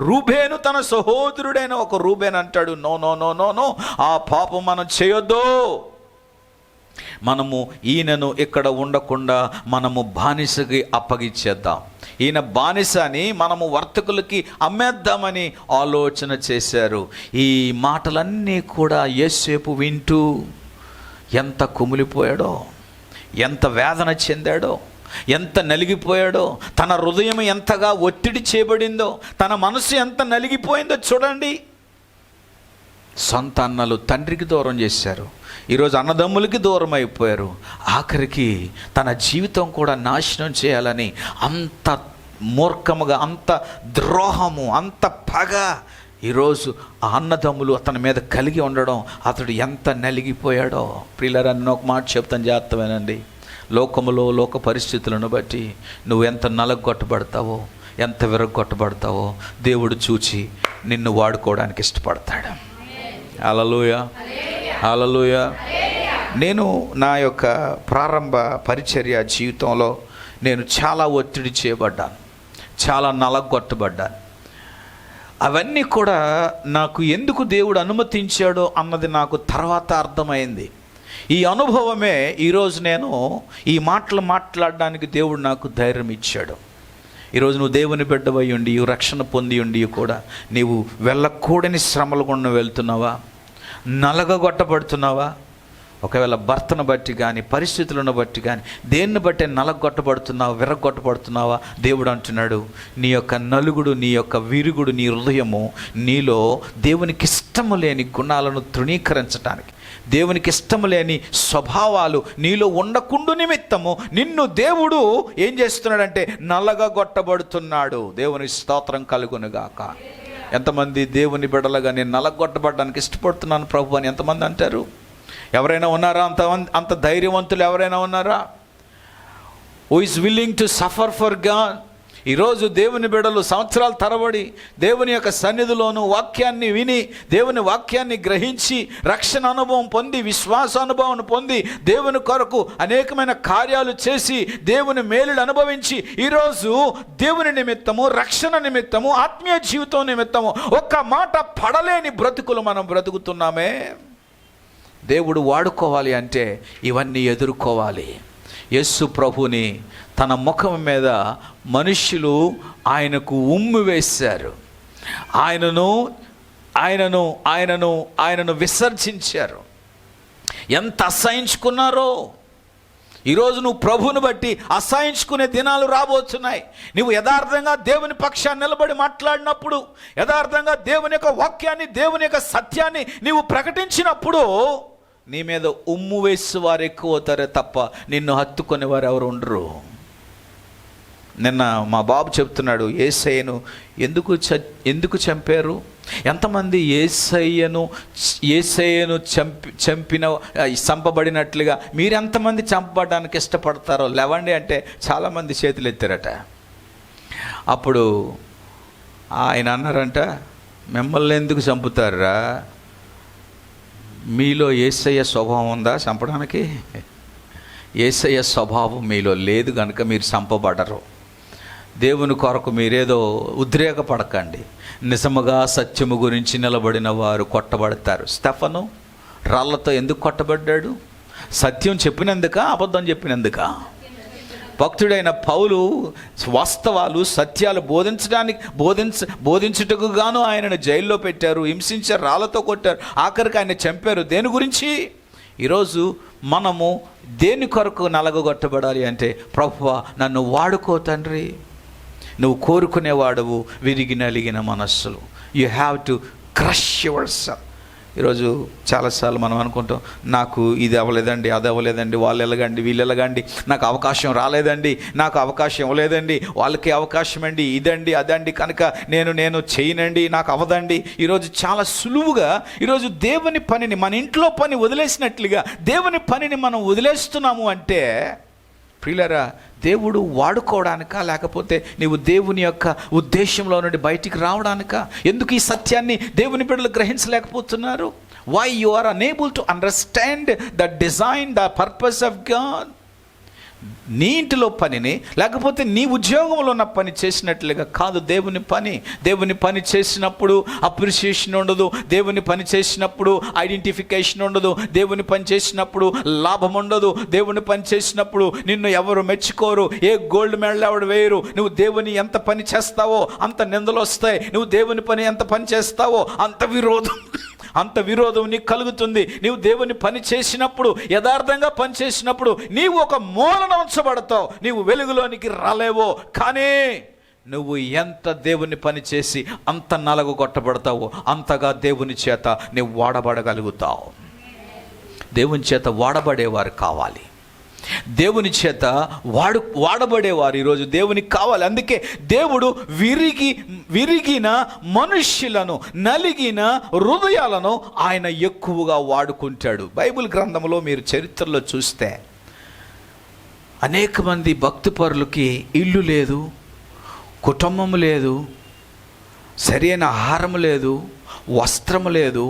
రూబేను తన సహోదరుడైన ఒక రూబేన్ అంటాడు, no no no no no, ఆ పాపం మనం చేయొద్దు, మనము ఈయనను ఇక్కడ ఉండకుండా మనము బానిసకి అప్పగిచ్చేద్దాం, ఈయన బానిస అని మనము వర్తకులకి అమ్మేద్దామని ఆలోచన చేశారు. ఈ మాటలన్నీ కూడా యేసేపు వింటూ ఎంత కుమిలిపోయాడో, ఎంత వేదన చెందాడో. ఎంత నలిగిపోయాడో, తన హృదయం ఎంతగా ఒత్తిడి చేయబడిందో, తన మనసు ఎంత నలిగిపోయిందో చూడండి. సొంత అన్నలు తండ్రికి దూరం చేశారు, ఈరోజు అన్నదమ్ములకి దూరం అయిపోయారు, ఆఖరికి తన జీవితం కూడా నాశనం చేయాలని అంత మూర్ఖముగా, అంత ద్రోహము, అంత పగ ఈరోజు ఆ అన్నదమ్ములు అతని మీద కలిగి ఉండడం, అతడు ఎంత నలిగిపోయాడో. ప్రియులారా, నేను ఒక మాట చెప్తాను, జాగ్రత్తమేనండి. లోకములో లోక పరిస్థితులను బట్టి నువ్వు ఎంత నలగొట్టబడతావో, ఎంత విరగొట్టబడతావో దేవుడు చూచి నిన్ను వాడుకోవడానికి ఇష్టపడతాడు. హల్లెలూయా, హల్లెలూయా. నేను నా యొక్క ప్రారంభ పరిచర్య జీవితంలో నేను చాలా ఒత్తిడి చేయబడ్డాను, చాలా నలగొట్టబడ్డాను. అవన్నీ కూడా నాకు ఎందుకు దేవుడు అనుమతించాడో అన్నది నాకు తర్వాత అర్థమైంది. ఈ అనుభవమే ఈరోజు నేను ఈ మాటలు మాట్లాడడానికి దేవుడు నాకు ధైర్యం ఇచ్చాడు. ఈరోజు నువ్వు దేవుని బిడ్డవై ఉండి, రక్షణ పొంది ఉండి కూడా నీవు వెళ్ళకూడని శ్రమలు గుండా వెళ్తున్నావా, నలగగొట్టబడుతున్నావా? ఒకవేళ భర్తను బట్టి కానీ, పరిస్థితులను బట్టి కానీ, దేన్ని బట్టి నలగొట్టబడుతున్నావా, విరగొట్టబడుతున్నావా? దేవుడు అంటున్నాడు, నీ యొక్క నలుగుడు, నీ యొక్క విరుగుడు, నీ హృదయము నీలో దేవునికి ఇష్టము లేని గుణాలను తృణీకరించడానికి, దేవునికి ఇష్టము లేని స్వభావాలు నీలో ఉండకుండు నిమిత్తము నిన్ను దేవుడు ఏం చేస్తున్నాడంటే నలగగొట్టబడుతున్నాడు. దేవుని స్తోత్రం కలుగునుగాక. ఎంతమంది దేవుని బిడ్డలుగా నేను నలగొట్టబడడానికి ఇష్టపడుతున్నాను ప్రభు అని ఎంతమంది అంటారు? ఎవరైనా ఉన్నారా? అంత ధైర్యవంతులు ఎవరైనా ఉన్నారా? Who is willing to suffer for God? ఈరోజు దేవుని బిడ్డలు సంవత్సరాల తరబడి దేవుని యొక్క సన్నిధిలోను వాక్యాన్ని విని, దేవుని వాక్యాన్ని గ్రహించి, రక్షణ అనుభవం పొంది, విశ్వాస అనుభవం పొంది, దేవుని కొరకు అనేకమైన కార్యాలు చేసి, దేవుని మేలులు అనుభవించి, ఈరోజు దేవుని నిమిత్తము, రక్షణ నిమిత్తము, ఆత్మీయ జీవితం నిమిత్తము ఒక్క మాట పడలేని బ్రతుకులు మనం బ్రతుకుతున్నామే. దేవుడు వాడుకోవాలి అంటే ఇవన్నీ ఎదుర్కోవాలి. యేసు ప్రభుని తన ముఖం మీద మనుష్యులు ఆయనకు ఉమ్మి వేశారు, ఆయనను విసర్జించారు. ఎంత అసహించుకున్నారో! ఈరోజు నువ్వు ప్రభువుని బట్టి అసహించుకునే దినాలు రాబోతున్నాయి. నువ్వు యథార్థంగా దేవుని పక్షాన్ని నిలబడి మాట్లాడినప్పుడు, యథార్థంగా దేవుని యొక్క వాక్యాన్ని, దేవుని యొక్క సత్యాన్ని నీవు ప్రకటించినప్పుడు నీ మీద ఉమ్ము వేసి వారు ఎక్కువ అవుతారే తప్ప నిన్ను హత్తుకునే వారు ఎవరు ఉండరు. నిన్న మా బాబు చెప్తున్నాడు, యేసయ్యను ఎందుకు చంపారు? ఎంతమంది యేసయ్యను చంపబడినట్లుగా మీరెంతమంది చంపబడడానికి ఇష్టపడతారో లేవండి అంటే చాలామంది చేతులు ఎత్తారట. అప్పుడు ఆయన అన్నారంట, మిమ్మల్ని ఎందుకు చంపుతారా? మీలో యేసయ్య స్వభావం ఉందా చంపడానికి? యేసయ్య స్వభావం మీలో లేదు కనుక మీరు చంపబడరు. దేవుని కొరకు మీరేదో ఉద్రేకపడకండి. నిజముగా సత్యము గురించి నిలబడిన వారు కొట్టబడతారు. స్టెఫను రాళ్లతో ఎందుకు కొట్టబడ్డాడు? సత్యం చెప్పినందుక, అబద్ధం చెప్పినందుక? భక్తుడైన పౌలు వాస్తవాలు, సత్యాలు బోధించుటకు గాను ఆయనను జైల్లో పెట్టారు, హింసించారు, రాళ్లతో కొట్టారు, ఆఖరికి ఆయన చంపారు. దేని గురించి? ఈరోజు మనము దేని కొరకు నలగొట్టబడాలి అంటే, ప్రభువా నన్ను వాడుకో తండ్రి. నువ్వు కోరుకునేవాడవు విరిగి నలిగిన మనస్సులు. You have to crush yourself. ఈరోజు చాలాసార్లు మనం అనుకుంటాం, నాకు ఇది అవ్వలేదండి, అది అవ్వలేదండి, వాళ్ళు ఎలాగండి, వీళ్ళు ఎలాగండి, నాకు అవకాశం రాలేదండి, నాకు అవకాశం ఇవ్వలేదండి, వాళ్ళకి అవకాశం అండి, ఇదండి అదండి, కనుక నేను చేయనండి, నాకు అవ్వదండి. ఈరోజు చాలా సులువుగా ఈరోజు దేవుని పనిని, మన ఇంట్లో పని వదిలేసినట్లుగా దేవుని పనిని మనం వదిలేస్తున్నాము. అంటే ప్రియులారా, దేవుడు వాడుకోవడానికా, లేకపోతే నీవు దేవుని యొక్క ఉద్దేశంలో నుండి బయటికి రావడానికా? ఎందుకు ఈ సత్యాన్ని దేవుని బిడ్డలు గ్రహించలేకపోతున్నారు? Why you are unable to understand the design, the purpose of God? నీ ఇంటిలో పనిని, లేకపోతే నీ ఉద్యోగంలో ఉన్న పని చేసినట్లుగా కాదు దేవుని పని చేసినప్పుడు అప్రిషియేషన్ ఉండదు, దేవుని పని చేసినప్పుడు ఐడెంటిఫికేషన్ ఉండదు, దేవుని పని చేసినప్పుడు లాభం ఉండదు, దేవుని పని చేసినప్పుడు నిన్ను ఎవరు మెచ్చుకోరు, ఏ గోల్డ్ మెడల్ ఎవరు వేయరు. నువ్వు దేవుని ఎంత పని చేస్తావో అంత నిందలు వస్తాయి, నువ్వు దేవుని పని ఎంత పని చేస్తావో అంత విరోధం అంత విరోధం నీకు కలుగుతుంది. నీవు దేవుని పని చేసినప్పుడు, యథార్థంగా పని చేసినప్పుడు నీవు ఒక మూలన ఉంచబడతావు. నీవు వెలుగులోనికి రాలేవో, కానీ నువ్వు ఎంత దేవుని పని చేసి అంత నలగొట్టబడతావో అంతగా దేవుని చేత నువ్వు వాడబడగలుగుతావు. దేవుని చేత వాడబడేవారు కావాలి. దేవుని చేత వాడబడేవారు ఈరోజు దేవునికి కావాలి. అందుకే దేవుడు విరిగిన మనుష్యులను, నలిగిన హృదయాలను ఆయన ఎక్కువగా వాడుకుంటాడు. బైబిల్ గ్రంథంలో మీరు చరిత్రలో చూస్తే అనేక మంది భక్తిపరులకి ఇల్లు లేదు, కుటుంబం లేదు, సరైన ఆహారం లేదు, వస్త్రము లేదు,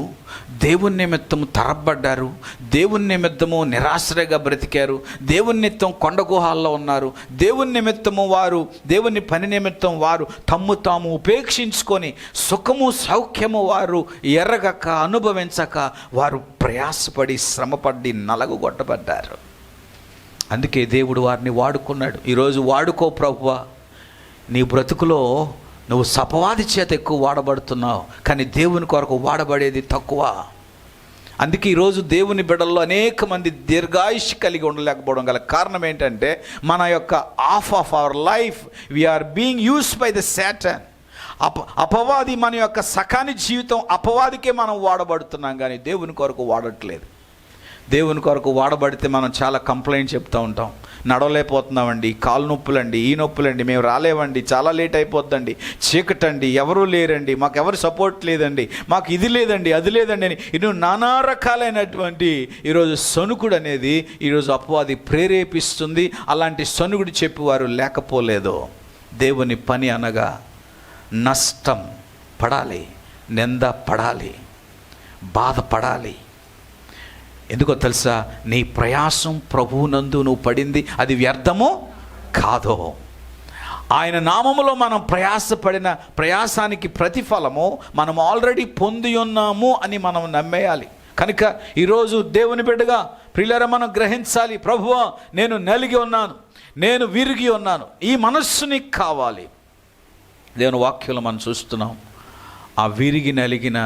దేవుని నిమిత్తము తరబడ్డారు, దేవుని నిమిత్తము నిరాశ్రయగా బ్రతికారు, దేవుని నిమిత్తం కొండ గుహాల్లో ఉన్నారు, దేవుని నిమిత్తము వారు, దేవుని పని నిమిత్తం వారు తమ్ము తాము ఉపేక్షించుకొని సుఖము సౌఖ్యము వారు ఎరగక, అనుభవించక వారు ప్రయాసపడి శ్రమపడి నలగొట్టబడ్డారు. అందుకే దేవుడు వారిని వాడుకున్నాడు. ఈరోజు వాడుకో ప్రభువా. నీ బ్రతుకులో నువ్వు సపవాది చేత ఎక్కువ వాడబడుతున్నావు, కానీ దేవుని కొరకు వాడబడేది తక్కువ. అందుకే ఈరోజు దేవుని బిడ్డల్లో అనేక మంది దీర్ఘాయుష్ కలిగి ఉండలేకపోవడం గల కారణం ఏంటంటే, మన యొక్క half of our life we are being used by the Satan. అపవాది మన యొక్క సకాని జీవితం, అపవాదికే మనం వాడబడుతున్నాం, కానీ దేవుని కొరకు వాడట్లేదు. దేవుని కొరకు వాడబడితే మనం చాలా కంప్లైంట్ చెప్తూ ఉంటాం. నడవలేకపోతున్నామండి, కాలు నొప్పులండి, ఈ నొప్పులండి, మేము రాలేవండి, చాలా లేట్ అయిపోద్దండి, చీకటండి, ఎవరూ లేరండి, మాకు ఎవరు సపోర్ట్ లేదండి, మాకు ఇది లేదండి, అది లేదండి అని ఇನ್ನು నానా రకాలైనటువంటి ఈరోజు సొనుకుడు అనేది ఈరోజు అపవాది ప్రేరేపిస్తుంది. అలాంటి సొనుగుడు చెప్పేవారు లేకపోలేదు. దేవుని పని అనగా నష్టం పడాలి, నింద పడాలి, బాధపడాలి. ఎందుకో తెలుసా? నీ ప్రయాసం ప్రభువునందు నువ్వు పడింది అది వ్యర్థమో కాదో. ఆయన నామములో మనం ప్రయాసపడిన ప్రయాసానికి ప్రతిఫలము మనం ఆల్రెడీ పొంది ఉన్నాము అని మనం నమ్మేయాలి. కనుక ఈరోజు దేవుని బిడ్డగా ప్రియులారా మనం గ్రహించాలి, ప్రభువా నేను నలిగి ఉన్నాను, నేను విరిగి ఉన్నాను, ఈ మనస్సు నీకు కావాలి. దేవుని వాక్యంలో మనం చూస్తున్నాం, ఆ విరిగి నలిగిన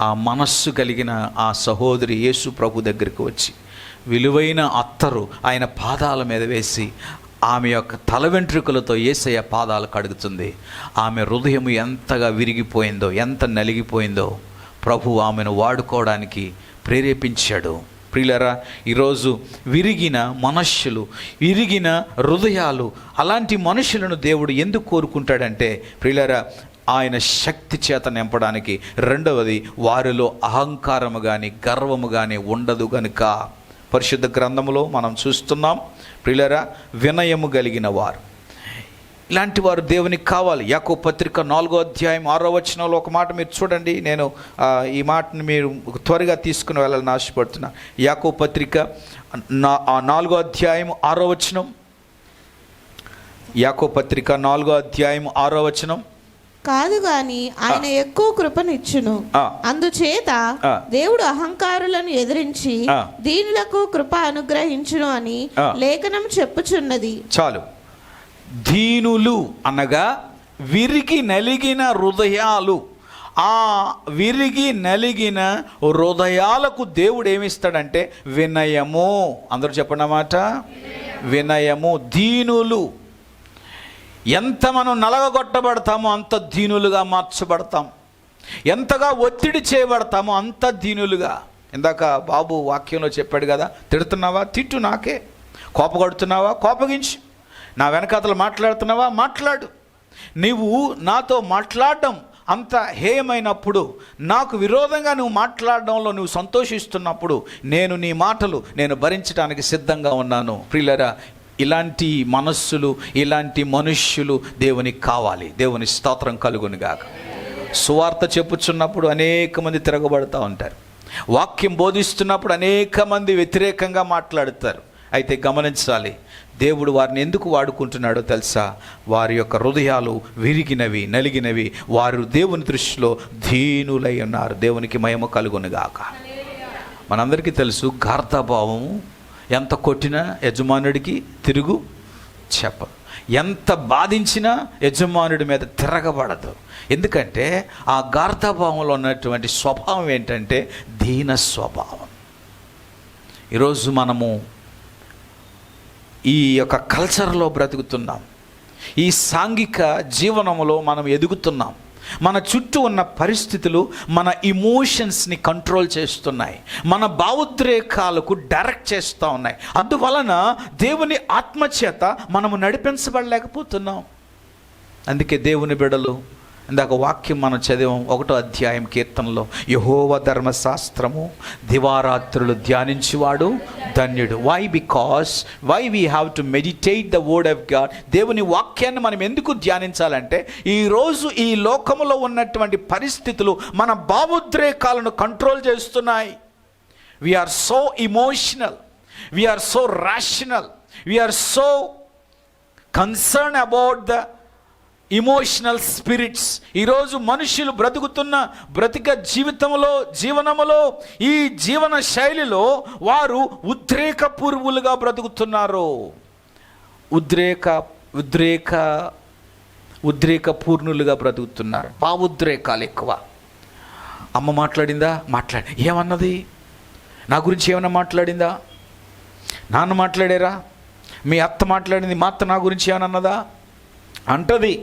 ఆ మనస్సు కలిగిన ఆ సహోదరి యేసు ప్రభు దగ్గరికి వచ్చి విలువైన అత్తరు ఆయన పాదాల మీద వేసి ఆమె యొక్క తల వెంట్రుకలతో యేసయ్య పాదాలు కడుగుతుంది. ఆమె హృదయం ఎంతగా విరిగిపోయిందో, ఎంత నలిగిపోయిందో ప్రభు ఆమెను వాడుకోవడానికి ప్రేరేపించాడు. ప్రియులారా, ఈరోజు విరిగిన మనస్సులు, విరిగిన హృదయాలు, అలాంటి మనుషులను దేవుడు ఎందుకు కోరుకుంటాడంటే, ప్రియులారా ఆయన శక్తి చేత నింపడానికి. రెండవది, వారిలో అహంకారము కానీ గర్వము కానీ ఉండదు గనుక. పరిశుద్ధ గ్రంథములో మనం చూస్తున్నాం ప్రియులారా, వినయము కలిగిన వారు, ఇలాంటి వారు దేవునికి కావాలి. యాకోబు పత్రిక 4వ అధ్యాయం 6వ వచనంలో ఒక మాట మీరు చూడండి. నేను ఈ మాటను మీరు త్వరగా తీసుకుని వెళ్ళాలని ఆశపడుతున్నా. యాకోబు పత్రిక 4వ అధ్యాయం 6వ వచనం. యాకోబు పత్రిక 4వ అధ్యాయం 6వ వచనం. కాదు గాని ఆయన ఎక్కువ కృపనిచ్చును, అందుచేత దేవుడు అహంకారులను ఎదిరించి దీనులకు కృప అనుగ్రహించును అని లేఖనం చెప్పుచున్నది. చాలు. దీనులు అనగా విరిగి నలిగిన హృదయాలు. ఆ విరిగి నలిగిన హృదయాలకు దేవుడు ఏమిస్తాడంటే వినయము. అందరూ చెప్పండి మాట, వినయము. దీనులు. ఎంత మనం నలగొట్టబడతామో అంత దీనులుగా మార్చబడతాం. ఎంతగా ఒత్తిడి చేయబడతామో అంత దీనులుగా. ఇందాక బాబు వాక్యంలో చెప్పాడు కదా, తిడుతున్నావా తిట్టు, నాకే. కోపగొడుతున్నావా కోపగించు, నా వెనకాతలు మాట్లాడుతున్నావా మాట్లాడు. నీవు నాతో మాట్లాడడం అంత హేయమైనప్పుడు, నాకు విరోధంగా నువ్వు మాట్లాడడంలో నువ్వు సంతోషిస్తున్నప్పుడు నేను నీ మాటలు నేను భరించడానికి సిద్ధంగా ఉన్నాను. ప్రియులారా, ఇలాంటి మనస్సులు, ఇలాంటి మనుష్యులు దేవునికి కావాలి. దేవుని స్తోత్రం కలుగునుగాక. సువార్త చెప్పుచున్నప్పుడు అనేక మంది తిరగబడుతూ ఉంటారు. వాక్యం బోధిస్తున్నప్పుడు అనేక మంది వ్యతిరేకంగా మాట్లాడతారు. అయితే గమనించాలి, దేవుడు వారిని ఎందుకు వాడుకుంటున్నాడో తెలుసా? వారి యొక్క హృదయాలు విరిగినవి, నలిగినవి. వారు దేవుని దృష్టిలో దీనులై ఉన్నారు. దేవునికి మహిమ కలుగునుగాక. మనందరికీ తెలుసు, గార్ధాభావము ఎంత కొట్టినా యజమానుడికి తిరుగు చెప్ప. ఎంత బాధించినా యజమానుడి మీద తిరగబడదు. ఎందుకంటే ఆ గార్ధభావంలో ఉన్నటువంటి స్వభావం ఏంటంటే దీన స్వభావం. ఈరోజు మనము ఈ యొక్క కల్చర్లో బ్రతుకుతున్నాం. ఈ సాంఘిక జీవనంలో మనం ఎదుగుతున్నాం. మన చుట్టూ ఉన్న పరిస్థితులు మన ఇమోషన్స్ని కంట్రోల్ చేస్తున్నాయి, మన భావోద్రేకాలకు డైరెక్ట్ చేస్తూ ఉన్నాయి. అందువలన దేవుని ఆత్మచేత మనము నడిపించబడలేకపోతున్నాం. అందుకే దేవుని బిడ్డలు, ఇందాక వాక్యం మనం చదివాం, 1వ అధ్యాయం కీర్తనలో, యెహోవా ధర్మశాస్త్రము దివారాత్రులు ధ్యానించువాడు ధన్యుడు. Why we have to meditate the word of God. దేవుని వాక్యాన్ని మనం ఎందుకు ధ్యానించాలంటే, ఈరోజు ఈ లోకములో ఉన్నటువంటి పరిస్థితులు మన భావోద్రేకాలను కంట్రోల్ చేస్తున్నాయి. We are so emotional, we are so rational, we are so concern about the emotional spirits. ఈరోజు మనుషులు బ్రతిక జీవనములో ఈ జీవన శైలిలో వారు ఉద్రేకపూర్వులుగా బ్రతుకుతున్నారు. ఉద్రేకపూర్ణులుగా బ్రతుకుతున్నారు. భావోద్రేకాలు ఎక్కువ. అమ్మ మాట్లాడిందా? ఏమన్నది? నా గురించి ఏమైనా మాట్లాడిందా? నాన్న మాట్లాడారా? మీ అత్త మాట్లాడింది, మా అత్త నా గురించి ఏమైనా అన్నదా అంటది.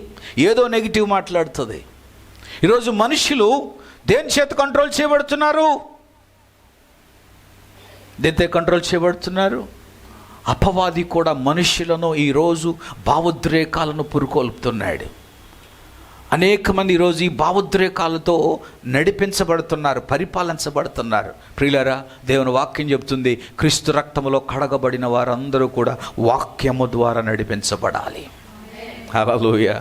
ఏదో నెగిటివ్ మాట్లాడుతుంది. ఈరోజు మనుషులు దేని చేత కంట్రోల్ చేయబడుతున్నారు? దేనితో కంట్రోల్ చేయబడుతున్నారు? అపవాది కూడా మనుషులను ఈరోజు భావోద్రేకాలను పురుకొల్పుతున్నాడు. అనేక మంది ఈరోజు ఈ భావోద్రేకాలతో నడిపించబడుతున్నారు, పరిపాలించబడుతున్నారు. ప్రియులారా, దేవుని వాక్యం చెబుతుంది, క్రీస్తు రక్తములో కడగబడిన వారందరూ కూడా వాక్యము ద్వారా నడిపించబడాలి. హల్లెలూయా,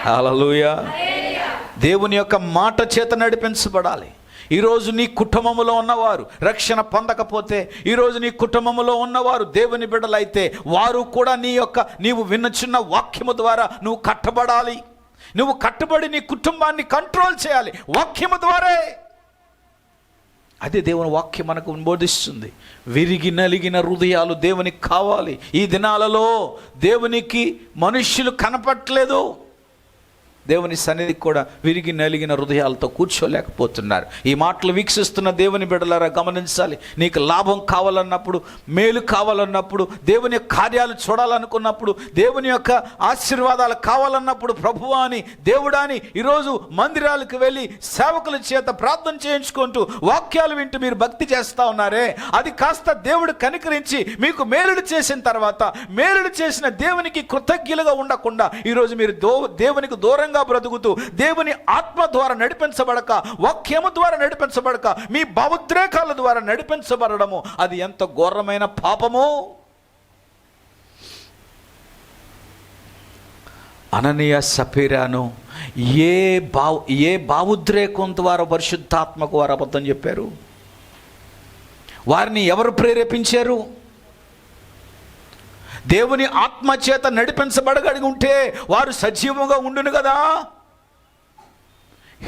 హల్లెలూయా. దేవుని యొక్క మాట చేత నడిపించబడాలి. ఈరోజు నీ కుటుంబములో ఉన్నవారు రక్షణ పొందకపోతే, ఈరోజు నీ కుటుంబములో ఉన్నవారు దేవుని బిడ్డలైతే, వారు కూడా నీవు విన్నచున్న వాక్యము ద్వారా నువ్వు కట్టబడాలి. నువ్వు కట్టబడి నీ కుటుంబాన్ని కంట్రోల్ చేయాలి వాక్యము ద్వారా. అదే దేవుని వాక్యం మనకు బోధిస్తుంది. విరిగి నలిగిన హృదయాలు దేవునికి కావాలి. ఈ దినాలలో దేవునికి మనుష్యులు కనపట్లేదు. దేవుని సన్నిధికి కూడా విరిగి నలిగిన హృదయాలతో కూర్చోలేకపోతున్నారు. ఈ మాటలు వీక్షిస్తున్న దేవుని బిడ్డలారా గమనించాలి. నీకు లాభం కావాలన్నప్పుడు, మేలు కావాలన్నప్పుడు, దేవుని యొక్క కార్యాలు చూడాలనుకున్నప్పుడు, దేవుని యొక్క ఆశీర్వాదాలు కావాలన్నప్పుడు, ప్రభువా అని, దేవుడా అని ఈరోజు మందిరాలకు వెళ్ళి సేవకుల చేత ప్రార్థన చేయించుకుంటూ వాక్యాలు వింటూ మీరు భక్తి చేస్తూ ఉన్నారే, అది కాస్త దేవుడు కనికరించి మీకు మేలుడు చేసిన తర్వాత, మేలుడు చేసిన దేవునికి కృతజ్ఞులుగా ఉండకుండా ఈరోజు మీరు దేవునికి దూరంగా బ్రతుకుతూ, దేవుని ఆత్మ ద్వారా నడిపించబడక, వాక్యము ద్వారా నడిపించబడక, మీ భావోద్రేకాల ద్వారా నడిపించబడము, అది ఎంత ఘోరమైన పాపము. అననీయ సఫీరాను ఏ భావోద్రేకం ద్వారా పరిశుద్ధాత్మకు వారు అబద్ధం చెప్పారు? వారిని ఎవరు ప్రేరేపించారు? దేవుని ఆత్మ చేత నడిపించబడగలిగి ఉంటే వారు సజీవంగా ఉండును కదా.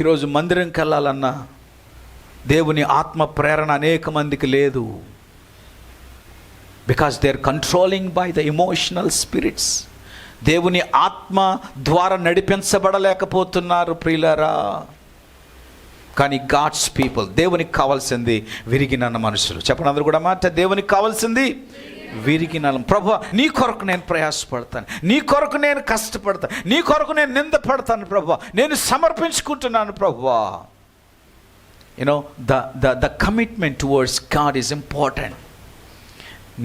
ఈరోజు మందిరంకి వెళ్ళాలన్నా దేవుని ఆత్మ ప్రేరణ అనేక మందికి లేదు. Because they are controlling by the emotional spirits. దేవుని ఆత్మ ద్వారా నడిపించబడలేకపోతున్నారు ప్రియులారా. కానీ గాడ్స్ పీపుల్, దేవునికి కావాల్సింది విరిగిన మనుషులు. చెప్పండి అందరూ కూడా మాట, దేవునికి కావాల్సింది విరిగిన. ప్రభువా, నీ కొరకు నేను ప్రయాసపడతాను, నీ కొరకు నేను కష్టపడతాను, నీ కొరకు నేను నిందపడతాను ప్రభువా, నేను సమర్పించుకుంటున్నాను ప్రభువా. You know the commitment towards God is important.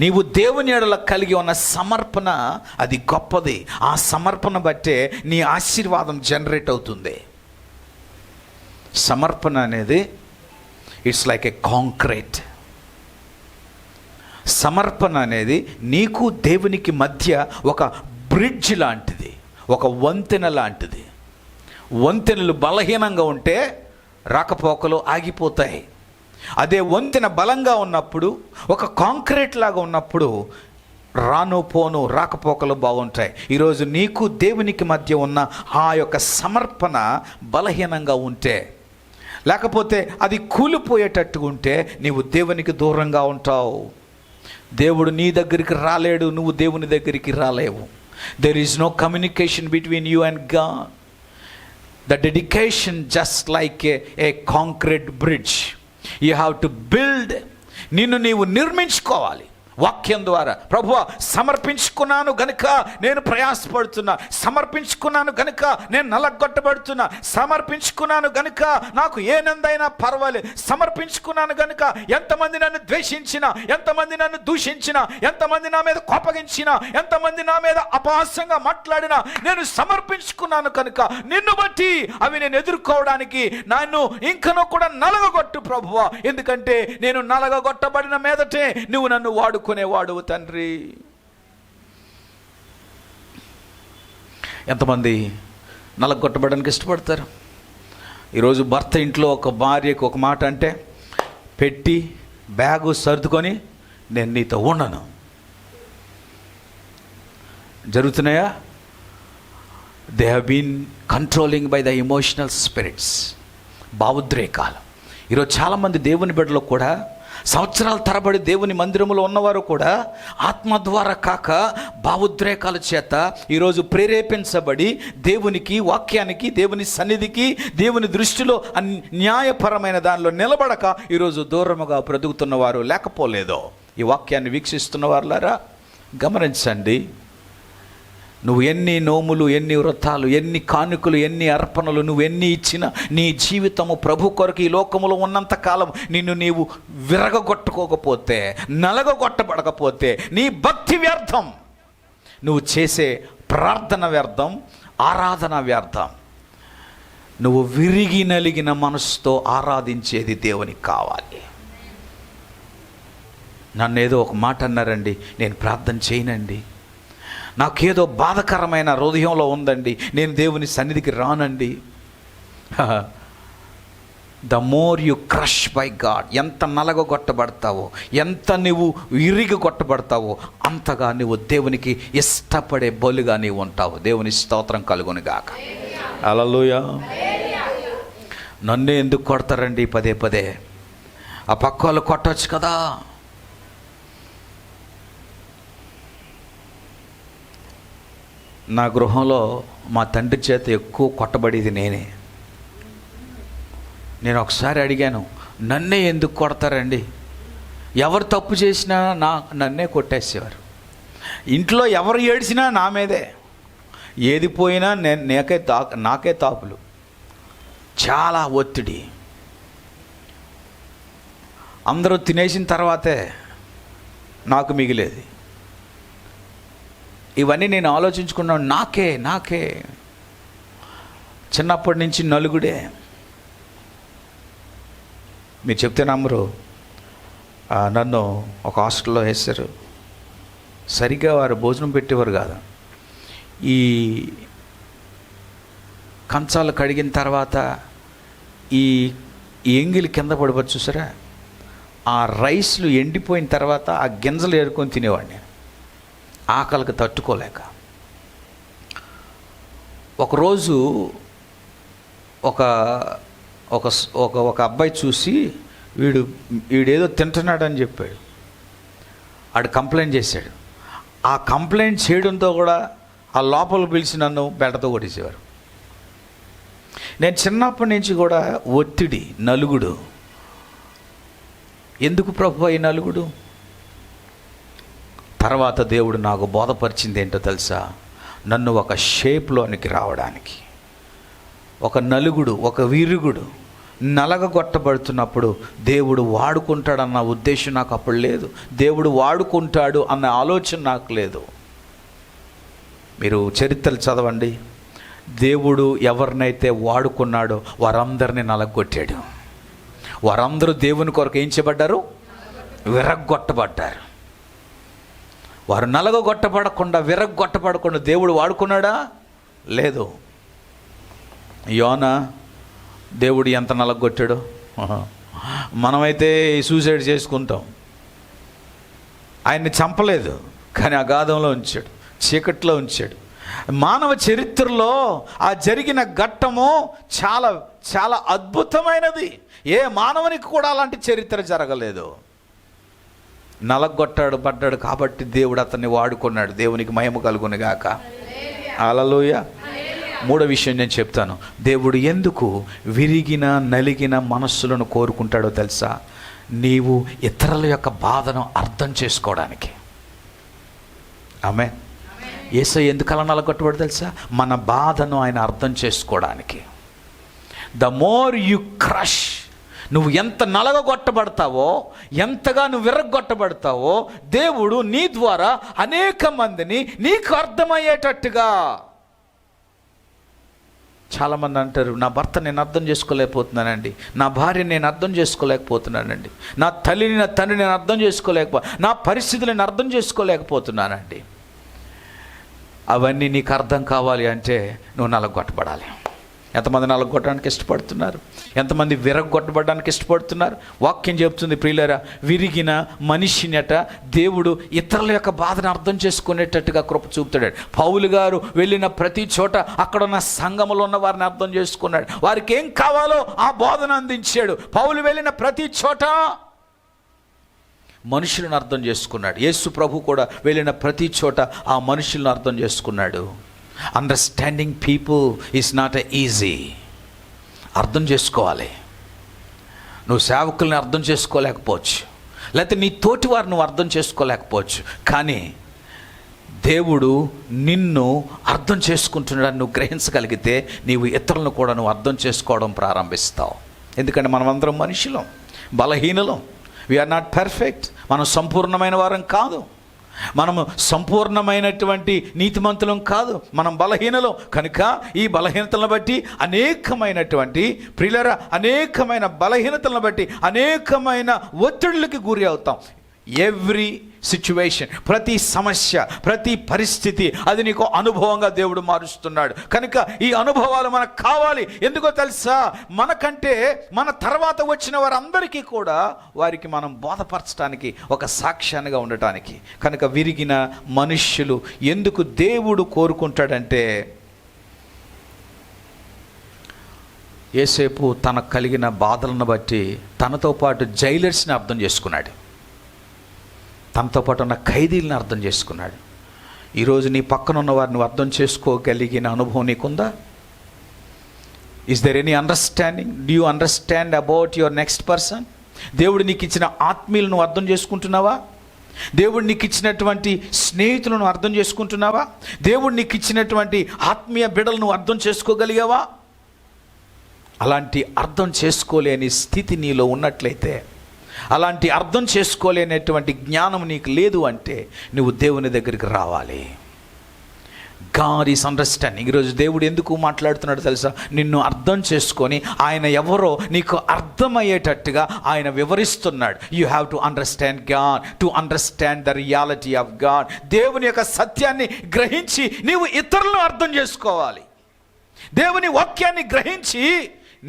నీవు దేవుని ఎడల కలిగి ఉన్న సమర్పణ అది గొప్పది. ఆ సమర్పణ బట్టే నీ ఆశీర్వాదం జనరేట్ అవుతుంది. సమర్పణ అనేది ఇట్స్ లైక్ ఏ కాంక్రీట్. సమర్పణ అనేది నీకు దేవునికి మధ్య ఒక బ్రిడ్జ్ లాంటిది, ఒక వంతెన లాంటిది. వంతెనలు బలహీనంగా ఉంటే రాకపోకలు ఆగిపోతాయి. అదే వంతెన బలంగా ఉన్నప్పుడు, ఒక కాంక్రీట్ లాగా ఉన్నప్పుడు రాను పోను రాకపోకలు బాగుంటాయి. ఈరోజు నీకు దేవునికి మధ్య ఉన్న ఆ యొక్క సమర్పణ బలహీనంగా ఉంటే, లేకపోతే అది కూలిపోయేటట్టుగా ఉంటే నీవు దేవునికి దూరంగా ఉంటావు. దేవుడు నీ దగ్గరికి రాలేడు, నువ్వు దేవుని దగ్గరికి రాలేవు. There is no communication between you and God. The dedication just like a concrete bridge. You have to build. నిన్ను నీవు నిర్మించుకోవాలి వాక్యం ద్వారా. ప్రభువా, సమర్పించుకున్నాను గనుక నేను ప్రయాసపడుతున్నా, సమర్పించుకున్నాను గనుక నేను నలగొట్టబడుతున్నా, సమర్పించుకున్నాను గనుక నాకు ఏ నందైనా పర్వాలేదు, సమర్పించుకున్నాను గనుక ఎంతమంది నన్ను ద్వేషించినా, ఎంతమంది నన్ను దూషించినా, ఎంతమంది నా మీద కోపగించినా, ఎంతమంది నా మీద అపహాస్యంగా మాట్లాడినా, నేను సమర్పించుకున్నాను కనుక నిన్ను బట్టి అవి నేను ఎదుర్కోవడానికి నన్ను ఇంకనూ కూడా నలగొట్టు ప్రభువా. ఎందుకంటే నేను నలగొట్టబడిన మీదటే నువ్వు నన్ను వాడుకునేవాడు తండ్రి. ఎంతమంది నలగొట్టబడడానికి ఇష్టపడతారు? ఈరోజు భర్త ఇంట్లో ఒక భార్యకు ఒక మాట అంటే పెట్టి బ్యాగు సర్దుకొని నేను నీతో ఉండను. జరుగుతున్నాయా? They have been controlling by the emotional spirits. భావోద్రేకాలు. ఈరోజు చాలామంది దేవుని బిడ్డలు కూడా సంవత్సరాల తరబడి దేవుని మందిరంలో ఉన్నవారు కూడా ఆత్మ ద్వారా కాక భావోద్రేకాల చేత ఈరోజు ప్రేరేపించబడి దేవునికి, వాక్యానికి, దేవుని సన్నిధికి, దేవుని దృష్టిలో న్యాయపరమైన దానిలో నిలబడక ఈరోజు దూరముగా బ్రతుకుతున్న వారు లేకపోలేదో. ఈ వాక్యాన్ని వీక్షిస్తున్న వారులారా గమనించండి. నువ్వు ఎన్ని నోములు, ఎన్ని వ్రతాలు, ఎన్ని కానుకలు, ఎన్ని అర్పణలు నువ్వు ఎన్ని ఇచ్చినా నీ జీవితము ప్రభు కొరకు ఈ లోకములో ఉన్నంత కాలం నిన్ను నీవు విరగొట్టుకోకపోతే, నలగొట్టబడకపోతే నీ భక్తి వ్యర్థం. నువ్వు చేసే ప్రార్థన వ్యర్థం, ఆరాధన వ్యర్థం. నువ్వు విరిగి నలిగిన మనసుతో ఆరాధించేది దేవునికి కావాలి. నన్ను ఏదో ఒక మాట అన్నారండి, నేను ప్రార్థన చేయనండి, నాకేదో బాధకరమైన హృదయంలో ఉందండి, నేను దేవుని సన్నిధికి రానండి. The more you crush by God, ఎంత నలగొట్టబడతావో, ఎంత నువ్వు విరిగి కొట్టబడతావో అంతగా నువ్వు దేవునికి ఇష్టపడే బలుగా నీవు ఉంటావు. దేవుని స్తోత్రం కలుగును గాక. హల్లెలూయా. నన్నే ఎందుకు కొడతారండి పదే పదే? ఆ పక్క వాళ్ళు కొట్టవచ్చు కదా. నా గృహంలో మా తండ్రి చేత ఎక్కువ కొట్టబడేది నేనే. నేను ఒకసారి అడిగాను, నన్నే ఎందుకు కొడతారండి? ఎవరు తప్పు చేసినా నన్నే కొట్టేసేవారు. ఇంట్లో ఎవరు ఏడ్చినా నా మీదే, ఏది పోయినా నాకే తాపులు. చాలా ఒత్తిడి. అందరూ తినేసిన తర్వాతే నాకు మిగిలేది. ఇవన్నీ నేను ఆలోచించుకున్నాను. నాకే చిన్నప్పటి నుంచి నలుగుడే. మీరు చెప్తే నమ్మరు. నన్ను ఒక హాస్టల్లో వేశారు. సరిగ్గా వారు భోజనం పెట్టేవారు కాదు. ఈ కంచాలు కడిగిన తర్వాత ఈ ఎంగిలి కింద పడిపోవచ్చు చూసారా, ఆ రైస్లు ఎండిపోయిన తర్వాత ఆ గింజలు ఏరుకొని తినేవాడిని ఆకలికి తట్టుకోలేక. ఒకరోజు ఒక ఒక ఒక అబ్బాయి చూసి వీడేదో తింటున్నాడని చెప్పాడు. ఆడు కంప్లైంట్ చేశాడు. ఆ కంప్లైంట్ చేయడంతో కూడా ఆ లోపల పిలిచి నన్ను బెడతో కొట్టేసేవారు. నేను చిన్నప్పటి నుంచి కూడా ఒత్తిడి, నలుగుడు. ఎందుకు ప్రభు ఈ నలుగుడు? తర్వాత దేవుడు నాకు బోధపరిచింది ఏంటో తెలుసా? నన్ను ఒక షేప్లోనికి రావడానికి. ఒక నలుగుడు, ఒక విరుగుడు నలగొట్టబడుతున్నప్పుడు దేవుడు వాడుకుంటాడన్న ఉద్దేశం నాకు అప్పుడు లేదు. దేవుడు వాడుకుంటాడు అన్న ఆలోచన నాకు లేదు. మీరు చరిత్రలు చదవండి. దేవుడు ఎవరినైతే వాడుకున్నాడో వారందరినీ నలగొట్టాడు. వారందరూ దేవుని కొరకు ఏం చేయబడ్డారు? విరగ్గొట్టబడ్డారు. వారు నలగొట్టబడకుండా, విరగ్గొట్టబడకుండా దేవుడు వాడుకున్నాడా? లేదు. యోనా దేవుడు ఎంత నలగొట్టాడో. మనమైతే సూసైడ్ చేసుకుంటాం. ఆయన్ని చంపలేదు, కానీ అగాధంలో ఉంచాడు, చీకట్లో ఉంచాడు. మానవ చరిత్రలో ఆ జరిగిన ఘట్టము చాలా చాలా అద్భుతమైనది. ఏ మానవునికి కూడా అలాంటి చరిత్ర జరగలేదు. నలగొట్టాడు పడ్డాడు కాబట్టి దేవుడు అతన్ని వాడుకున్నాడు. దేవునికి మహిమ కలుగును గాక. హల్లెలూయా. మూడో విషయం నేను చెప్తాను. దేవుడు ఎందుకు విరిగిన నలిగిన మనస్సులను కోరుకుంటాడో తెలుసా? నీవు ఇతరుల యొక్క బాధను అర్థం చేసుకోవడానికి. ఆమె యేసయ్య ఎందుకు అలా నలగొట్టబడి తెలుసా? మన బాధను ఆయన అర్థం చేసుకోవడానికి. ద మోర్ యు క్రష్, నువ్వు ఎంత నలగొట్టబడతావో, ఎంతగా నువ్వు విరగొట్టబడతావో, దేవుడు నీ ద్వారా అనేక మందిని నీకు అర్థమయ్యేటట్టుగా. చాలామంది అంటారు, నా భర్త నేను అర్థం చేసుకోలేకపోతున్నానండి, నా భార్యని నేను అర్థం చేసుకోలేకపోతున్నానండి, నా తల్లిని నా తండ్రిని నేను అర్థం నా పరిస్థితులు నేను అర్థం చేసుకోలేకపోతున్నానండి. అవన్నీ నీకు అర్థం కావాలి అంటే నువ్వు నలగొట్టబడాలి. ఎంతమంది నలగొట్టడానికి ఇష్టపడుతున్నారు? ఎంతమంది విరగొట్టబడడానికి ఇష్టపడుతున్నారు? వాక్యం చెప్తుంది ప్రియులారా, విరిగిన మనిషినట దేవుడు ఇతరుల యొక్క బాధను అర్థం చేసుకునేటట్టుగా కృప చూపుతాడు. పౌలు గారు వెళ్ళిన ప్రతి చోట అక్కడ ఉన్న సంఘములో ఉన్న వారిని అర్థం చేసుకున్నాడు. వారికి ఏం కావాలో ఆ బోధన అందించాడు. పౌలు వెళ్ళిన ప్రతి చోట మనుషులను అర్థం చేసుకున్నాడు. యేసు ప్రభు కూడా వెళ్ళిన ప్రతి చోట ఆ మనుషులను అర్థం చేసుకున్నాడు. Understanding people is not easy. అర్థం చేసుకోవాలి. నువ్వు సేవకుల్ని అర్థం చేసుకోలేకపోవచ్చు, లేకపోతే నీ తోటి వారిని నువ్వు అర్థం చేసుకోలేకపోవచ్చు, కానీ దేవుడు నిన్ను అర్థం చేసుకుంటున్నాడని నువ్వు గ్రహించగలిగితే నీవు ఇతరులను కూడా నువ్వు అర్థం చేసుకోవడం ప్రారంభిస్తావు. ఎందుకంటే మనం అందరం మనుషులం, బలహీనులం. We are not perfect. మనం సంపూర్ణమైన వారం కాదు, మనము సంపూర్ణమైనటువంటి నీతిమంతులం కాదు, మనం బలహీనలం. కనుక ఈ బలహీనతలను బట్టి అనేకమైనటువంటి ప్రియులారా, అనేకమైన బలహీనతలను బట్టి అనేకమైన ఒత్తిడులకి గురి అవుతాం. ఎవ్రీ సిచ్యువేషన్, ప్రతి సమస్య, ప్రతి పరిస్థితి అది నీకు అనుభవంగా దేవుడు మారుస్తున్నాడు. కనుక ఈ అనుభవాలు మనకు కావాలి. ఎందుకో తెలుసా? మనకంటే మన తర్వాత వచ్చిన వారందరికీ కూడా వారికి మనం బోధపరచడానికి, ఒక సాక్ష్యాన్ని ఉండటానికి. కనుక విరిగిన మనుష్యులు ఎందుకు దేవుడు కోరుకుంటాడంటే, యేసేపు తనకు కలిగిన బాధలను బట్టి తనతో పాటు జైలర్స్ని అర్థం చేసుకున్నాడు, తనతో పాటు ఉన్న ఖైదీలను అర్థం చేసుకున్నాడు. ఈరోజు నీ పక్కన ఉన్న వారిని నువ్వు అర్థం చేసుకోగలిగిన అనుభవం నీకుందా? Is there any understanding? Do you understand about your next person? దేవుడు నీకు ఇచ్చిన ఆత్మీయులను నువ్వు అర్థం చేసుకుంటున్నావా? దేవుడు నీకు ఇచ్చినటువంటి స్నేహితులను అర్థం చేసుకుంటున్నావా? దేవుడు నీకు ఇచ్చినటువంటి ఆత్మీయ బిడ్డలను నువ్వు అర్థం చేసుకోగలిగావా? అలాంటి అర్థం చేసుకోలేని స్థితి నీలో ఉన్నట్లయితే, అలాంటి అర్థం చేసుకోలేనటువంటి జ్ఞానం నీకు లేదు అంటే నువ్వు దేవుని దగ్గరికి రావాలి. God is understanding. ఈరోజు దేవుడు ఎందుకు మాట్లాడుతున్నాడు తెలుసా? నిన్ను అర్థం చేసుకొని ఆయన ఎవరో నీకు అర్థమయ్యేటట్టుగా ఆయన వివరిస్తున్నాడు. You have to understand God, to understand the reality of God. దేవుని యొక్క సత్యాన్ని గ్రహించి నీవు ఇతరులను అర్థం చేసుకోవాలి. దేవుని వాక్యాన్ని గ్రహించి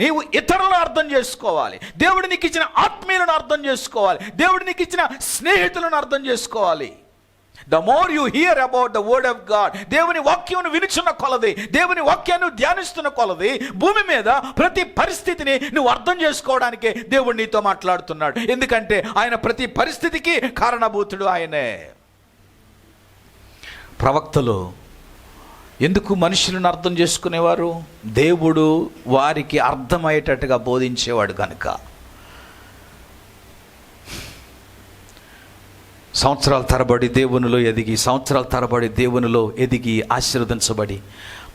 నీవు ఇతరులను అర్థం చేసుకోవాలి. దేవుడు నీకు ఇచ్చిన ఆత్మీయులను అర్థం చేసుకోవాలి. దేవుడు నీకు ఇచ్చిన స్నేహితులను అర్థం చేసుకోవాలి. The more you hear about the word of God, దేవుని వాక్యం వినుచున్న కొలది, దేవుని వాక్యాన్ని ధ్యానిస్తున్న కొలది, భూమి మీద ప్రతి పరిస్థితిని నువ్వు అర్థం చేసుకోవడానికే దేవుడు నీతో మాట్లాడుతున్నాడు. ఎందుకంటే ఆయన ప్రతి పరిస్థితికి కారణభూతుడు ఆయనే. ప్రవక్తలు ఎందుకు మనుషులను అర్థం చేసుకునేవారు? దేవుడు వారికి అర్థమయ్యేటట్టుగా బోధించేవాడు కనుక. సంవత్సరాల తరబడి దేవునిలో ఎదిగి ఆశీర్వదించబడి,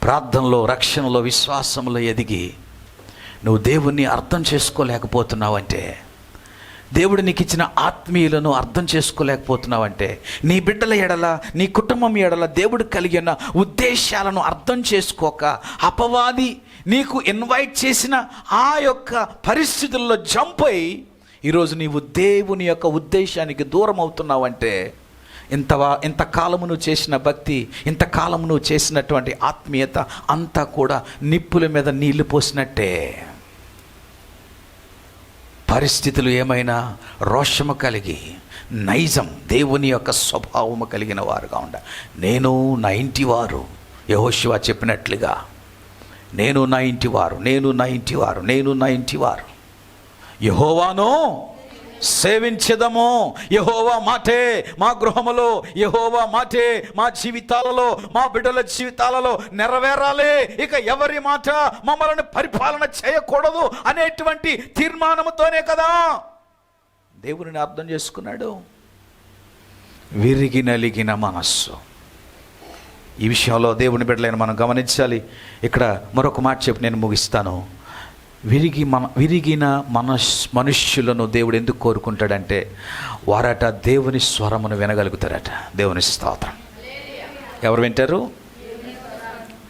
ప్రార్థనలో, రక్షణలో, విశ్వాసంలో ఎదిగి నువ్వు దేవుణ్ణి అర్థం చేసుకోలేకపోతున్నావంటే, దేవుడు నీకు ఇచ్చిన ఆత్మీయులను అర్థం చేసుకోలేకపోతున్నావంటే, నీ బిడ్డల ఎడల, నీ కుటుంబం ఎడల దేవుడు కలిగిన ఉద్దేశాలను అర్థం చేసుకోక, అపవాది నీకు ఇన్వైట్ చేసిన ఆ యొక్క పరిస్థితుల్లో జంప్ అయి ఈరోజు నీవు దేవుని యొక్క ఉద్దేశానికి దూరం అవుతున్నావంటే, ఇంతకాలము నువ్వు చేసిన భక్తి, ఇంతకాలము నువ్వు చేసినటువంటి ఆత్మీయత అంతా కూడా నిప్పుల మీద నీళ్లు పోసినట్టే. పరిస్థితులు ఏమైనా రోషము కలిగి, నైజం, దేవుని యొక్క స్వభావము కలిగిన వారుగా ఉండ. నేను నా ఇంటివారు, యెహోషువ చెప్పినట్లుగా, నేను నా ఇంటివారు, నేను నా ఇంటివారు, నేను నా ఇంటివారు యెహోవాను సేవించెదము. యెహోవా మాటే మా గృహములో, యెహోవా మాటే మా జీవితాలలో, మా బిడ్డల జీవితాలలో నెరవేరాలి. ఇక ఎవరి మాట మమ్మల్ని పరిపాలన చేయకూడదు అనేటువంటి తీర్మానముతోనే కదా దేవుని అర్థం చేసుకున్నాడు. విరిగి నలిగిన మనస్సు. ఈ విషయంలో దేవుని బిడ్డలైన మనం గమనించాలి. ఇక్కడ మరొక మాట చెప్పి నేను ముగిస్తాను. విరిగిన మనుష్యులను దేవుడు ఎందుకు కోరుకుంటాడంటే వారట దేవుని స్వరమును వినగలుగుతారట. దేవుని స్తోత్రం. ఎవరు వింటారు?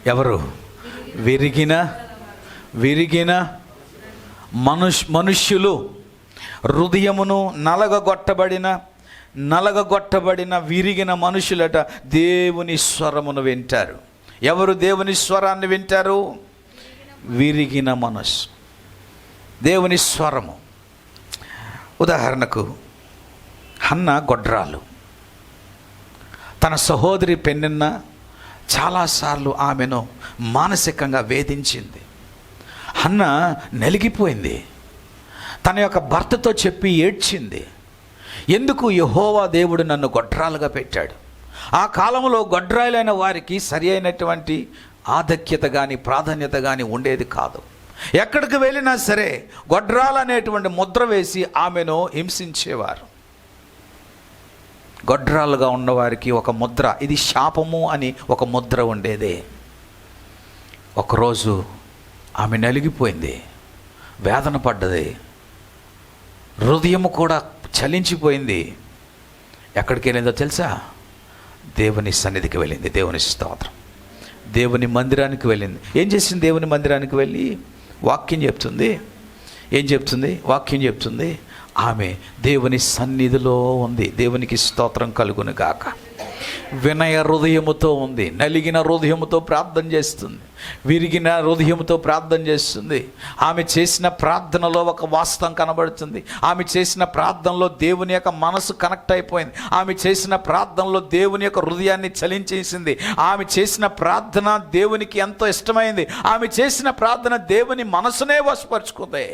ఎవరు? విరిగిన మనుష్యులు, హృదయమును నలగగొట్టబడిన విరిగిన మనుషులట దేవుని స్వరమును వింటారు. ఎవరు దేవుని స్వరాన్ని వింటారు? విరిగిన మనస్సు, దేవుని స్వరము. ఉదాహరణకు హన్న గొడ్రాలు, తన సహోదరి పెన్నెన్న చాలాసార్లు ఆమెను మానసికంగా వేధించింది. హన్న నలిగిపోయింది. తన యొక్క భర్తతో చెప్పి ఏడ్చింది. ఎందుకు? యెహోవా దేవుడు నన్ను గొడ్రాలుగా పెట్టాడు. ఆ కాలంలో గొడ్రాలైన వారికి సరి అయినటువంటి ఆధిక్యత కానీ ప్రాధాన్యత కానీ ఉండేది కాదు. ఎక్కడికి వెళ్ళినా సరే గొడ్రాలు అనేటువంటి ముద్ర వేసి ఆమెను హింసించేవారు. గొడ్రాలుగా ఉన్నవారికి ఒక ముద్ర, ఇది శాపము అని ఒక ముద్ర ఉండేదే. ఒకరోజు ఆమె నలిగిపోయింది, వేదన పడ్డది, హృదయం కూడా చలించిపోయింది. ఎక్కడికి వెళ్ళిందో తెలుసా? దేవుని సన్నిధికి వెళ్ళింది. దేవుని స్తోత్రం. దేవుని మందిరానికి వెళ్ళింది. ఏం చేసింది? దేవుని మందిరానికి వెళ్ళి వాక్యం చెప్తుంది. ఏం చెప్తుంది? వాక్యం చెప్తుంది. ఆమె దేవుని సన్నిధిలో ఉంది. దేవునికి స్తోత్రం కలుగును గాక. వినయ హృదయముతో ఉంది, నలిగిన హృదయముతో ప్రార్థన చేస్తుంది, విరిగిన హృదయముతో ప్రార్థన చేస్తుంది. ఆమె చేసిన ప్రార్థనలో ఒక వాస్తవం కనబడుతుంది. ఆమె చేసిన ప్రార్థనలో దేవుని యొక్క మనసు కనెక్ట్ అయిపోయింది. ఆమె చేసిన ప్రార్థనలో దేవుని యొక్క హృదయాన్ని చలించేసింది. ఆమె చేసిన ప్రార్థన దేవునికి ఎంతో ఇష్టమైంది. ఆమె చేసిన ప్రార్థన దేవుని మనసునే వశపరుచుకుంది.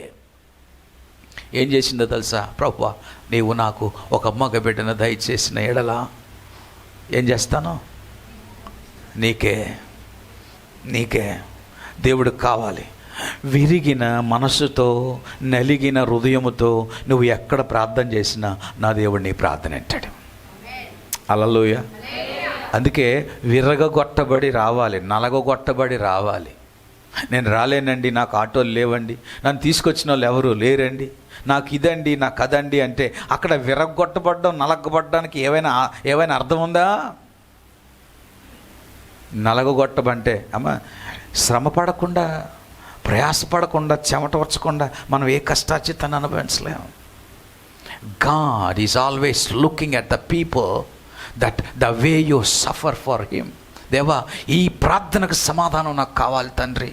ఏం చేసిందో తెలుసా? ప్రభువా, నీవు నాకు ఒక మగ బిడ్డను దయచేసిన ఎడల ఏం చేస్తాను? నీకే దేవుడికి కావాలి. విరిగిన మనసుతో, నలిగిన హృదయముతో నువ్వు ఎక్కడ ప్రార్థన చేసినా నా దేవుడు నీ ప్రార్థన వింటాడు. హల్లెలూయా. అందుకే విరగగొట్టబడి రావాలి, నలగొట్టబడి రావాలి. నేను రాలేనండి, నాకు ఆటోలు లేవండి, నన్ను తీసుకొచ్చిన వాళ్ళు ఎవరు లేరండి, నాకు ఇదండి, నాకు అదండి అంటే అక్కడ విరగొట్టబడ్డం, నలగబడ్డానికి ఏమైనా అర్థం ఉందా? నలగొట్టబంటే అమ్మ శ్రమ పడకుండా, ప్రయాసపడకుండా, చెమట వచ్చకుండా మనం ఏ కష్టాచితాన్ని అనుభవించలేము. God is always looking at the people that the way you suffer for him. దేవా, ఈ ప్రార్థనకు సమాధానం నాకు కావాలి తండ్రి.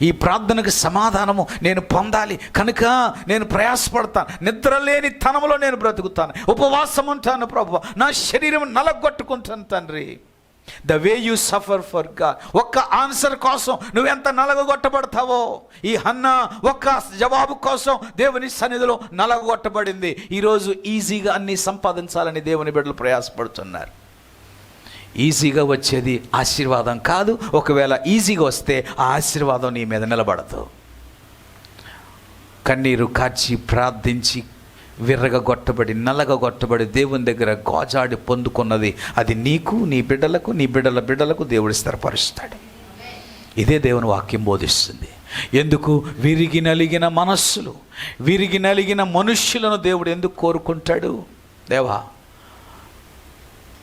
ఈ ప్రార్థనకు సమాధానము నేను పొందాలి కనుక నేను ప్రయాసపడతాను. నిద్రలేని తనములో నేను బ్రతుకుతాను, ఉపవాసం ఉంటాను ప్రభువా, నా శరీరం నలగొట్టుకుంటాను తండ్రి. The way you suffer for God. ఒక్క ఆన్సర్ కోసం నువ్వెంత నలగొట్టబడతావో, ఈ హన్నా ఒక్క జవాబు కోసం దేవుని సన్నిధిలో నలగొట్టబడింది. ఈరోజు ఈజీగా అన్ని సంపాదించాలని దేవుని బిడ్డలు ప్రయాసపడుతున్నారు. ఈజీగా వచ్చేది ఆశీర్వాదం కాదు. ఒకవేళ ఈజీగా వస్తే ఆ ఆశీర్వాదం నీ మీద నిలబడదు. కన్నీరు కార్చి ప్రార్థించి విర్రగొట్టబడి, నలగొట్టబడి దేవుని దగ్గర గోజాడి పొందుకున్నది అది నీకు, నీ బిడ్డలకు, నీ బిడ్డల బిడ్డలకు దేవుడు స్థిరపరుస్తాడు. ఇదే దేవుని వాక్యం బోధిస్తుంది. ఎందుకు? విరిగి నలిగిన మనస్సులు, విరిగి నలిగిన మనుష్యులను దేవుడు ఎందుకు కోరుకుంటాడు? దేవా,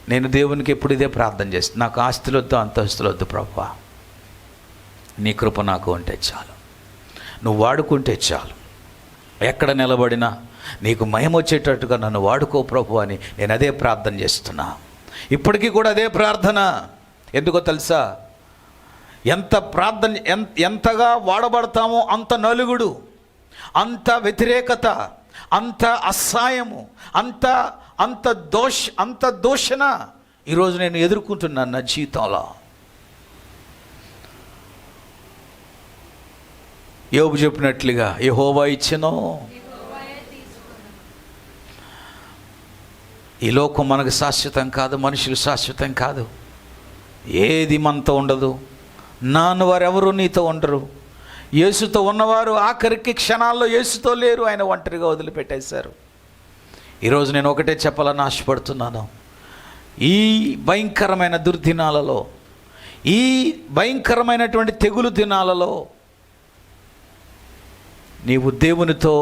నేను దేవునికి ఎప్పుడు ఇదే ప్రార్థన చేస్తాను, నాకు ఆస్తులొద్దు, అంతస్తులొద్దు ప్రభువా, నీ కృప నాకు ఉంటే చాలు, నువ్వు వాడుకుంటే చాలు, ఎక్కడ నిలబడినా నీకు మహిమ వచ్చేటట్టుగా నన్ను వాడుకో ప్రభు అని నేను అదే ప్రార్థన చేస్తున్నా. ఇప్పటికీ కూడా అదే ప్రార్థన. ఎందుకో తెలుసా? ఎంతగా వాడబడతామో అంత నలుగుడు, అంత వ్యతిరేకత, అంత అసహాయము, అంత దూషణ ఈరోజు నేను ఎదుర్కొంటున్నాను నా జీవితంలో. యోబు చెప్పినట్లుగా యెహోవా ఇచ్చెనో ఈ లోకం మనకు శాశ్వతం కాదు, మనుషులు శాశ్వతం కాదు. ఏది మనతో ఉండదు. నాన్న వారెవరూ నీతో ఉండరు. యేసుతో ఉన్నవారు ఆఖరికి క్షణాల్లో యేసుతో లేరు. ఆయన ఒంటరిగా వదిలిపెట్టేశారు. ఈరోజు నేను ఒకటే చెప్పాలని ఆశపడుతున్నాను. ఈ భయంకరమైన దుర్దినాలలో, ఈ భయంకరమైనటువంటి తెగులు దినాలలో నీవు దేవునితో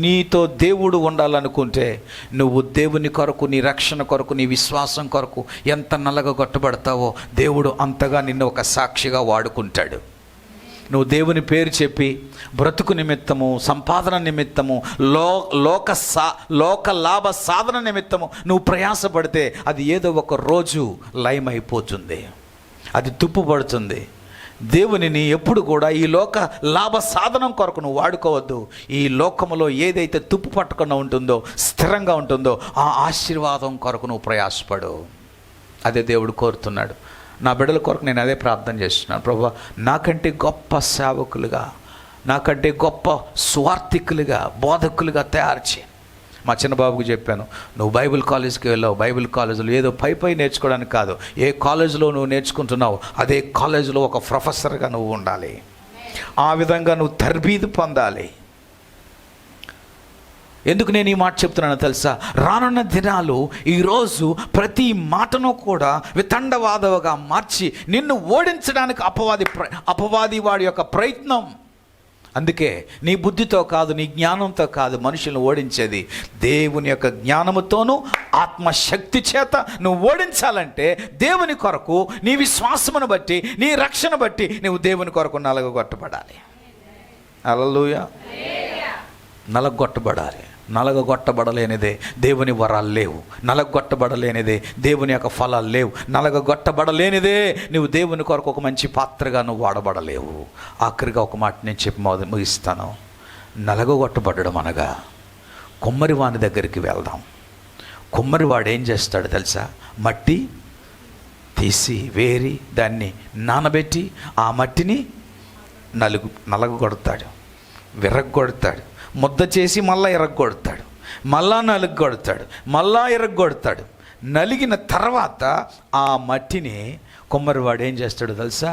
నీతో దేవుడు ఉండాలనుకుంటే నువ్వు దేవుని కొరకు, నీ రక్షణ కొరకు, నీ విశ్వాసం కొరకు ఎంత నలగగొట్టబడతావో దేవుడు అంతగా నిన్ను ఒక సాక్షిగా వాడుకుంటాడు. నువ్వు దేవుని పేరు చెప్పి బ్రతుకు నిమిత్తము, సంపాదన నిమిత్తము, లోక లాభ సాధన నిమిత్తము నువ్వు ప్రయాసపడితే అది ఏదో ఒక రోజు లయమైపోతుంది, అది తుప్పుపడుతుంది. దేవునిని ఎప్పుడు కూడా ఈ లోక లాభ సాధనం కొరకు నువ్వు వాడుకోవద్దు. ఈ లోకములో ఏదైతే తుప్పు పట్టకుండా ఉంటుందో, స్థిరంగా ఉంటుందో ఆ ఆశీర్వాదం కొరకు నువ్వు ప్రయాసపడు. అదే దేవుడు కోరుతున్నాడు. నా బిడ్డల కొరకు నేను అదే ప్రార్థన చేస్తున్నాను. ప్రభువా, నాకంటే గొప్ప సేవకులుగా, నాకంటే గొప్ప స్వార్థికులుగా, బోధకులుగా తయారు చేయి. మా చిన్నబాబుకు చెప్పాను, నువ్వు బైబిల్ కాలేజ్కి వెళ్ళావు, బైబిల్ కాలేజీలో ఏదో పై నేర్చుకోవడానికి కాదు, ఏ కాలేజీలో నువ్వు నేర్చుకుంటున్నావు అదే కాలేజీలో ఒక ప్రొఫెసర్గా నువ్వు ఉండాలి. ఆ విధంగా నువ్వు తర్బీదు పొందాలి. ఎందుకు నేను ఈ మాట చెప్తున్నానో తెలుసా? రానున్న దినాలు ఈరోజు ప్రతి మాటను కూడా వితండవాదవగా మార్చి నిన్ను ఓడించడానికి అపవాది వాడి యొక్క ప్రయత్నం. అందుకే నీ బుద్ధితో కాదు, నీ జ్ఞానంతో కాదు మనుషులను ఓడించేది, దేవుని యొక్క జ్ఞానముతోనూ ఆత్మశక్తి చేత నువ్వు ఓడించాలంటే దేవుని కొరకు, నీ విశ్వాసమును బట్టి, నీ రక్షణ బట్టి నువ్వు దేవుని కొరకు నలగొట్టబడాలి. హల్లెలూయా. నలగొట్టబడాలి. నలగొట్టబడలేనిదే దేవుని వరాలు లేవు. నలగొట్టబడలేనిదే దేవుని యొక్క ఫలాలు లేవు. నలగొట్టబడలేనిదే నువ్వు దేవుని కొరకు ఒక మంచి పాత్రగా నువ్వు వాడబడలేవు. ఆఖరిగా ఒక మాట నేను చెప్పి ముగిస్తాను. నలగొట్టబడడం అనగా కొమ్మరివాని దగ్గరికి వెళ్దాం. కొమ్మరివాడు ఏం చేస్తాడు తెలుసా? మట్టి తీసి వేరి దాన్ని నానబెట్టి ఆ మట్టిని నలగొడతాడు, విరగ్గొడతాడు, ముద్ద చేసి మళ్ళా ఎరగొడతాడు, మళ్ళా నలుగొడతాడు, మళ్ళా ఎరగొడతాడు. నలిగిన తర్వాత ఆ మట్టిని కొమ్మరివాడు ఏం చేస్తాడు తెలుసా?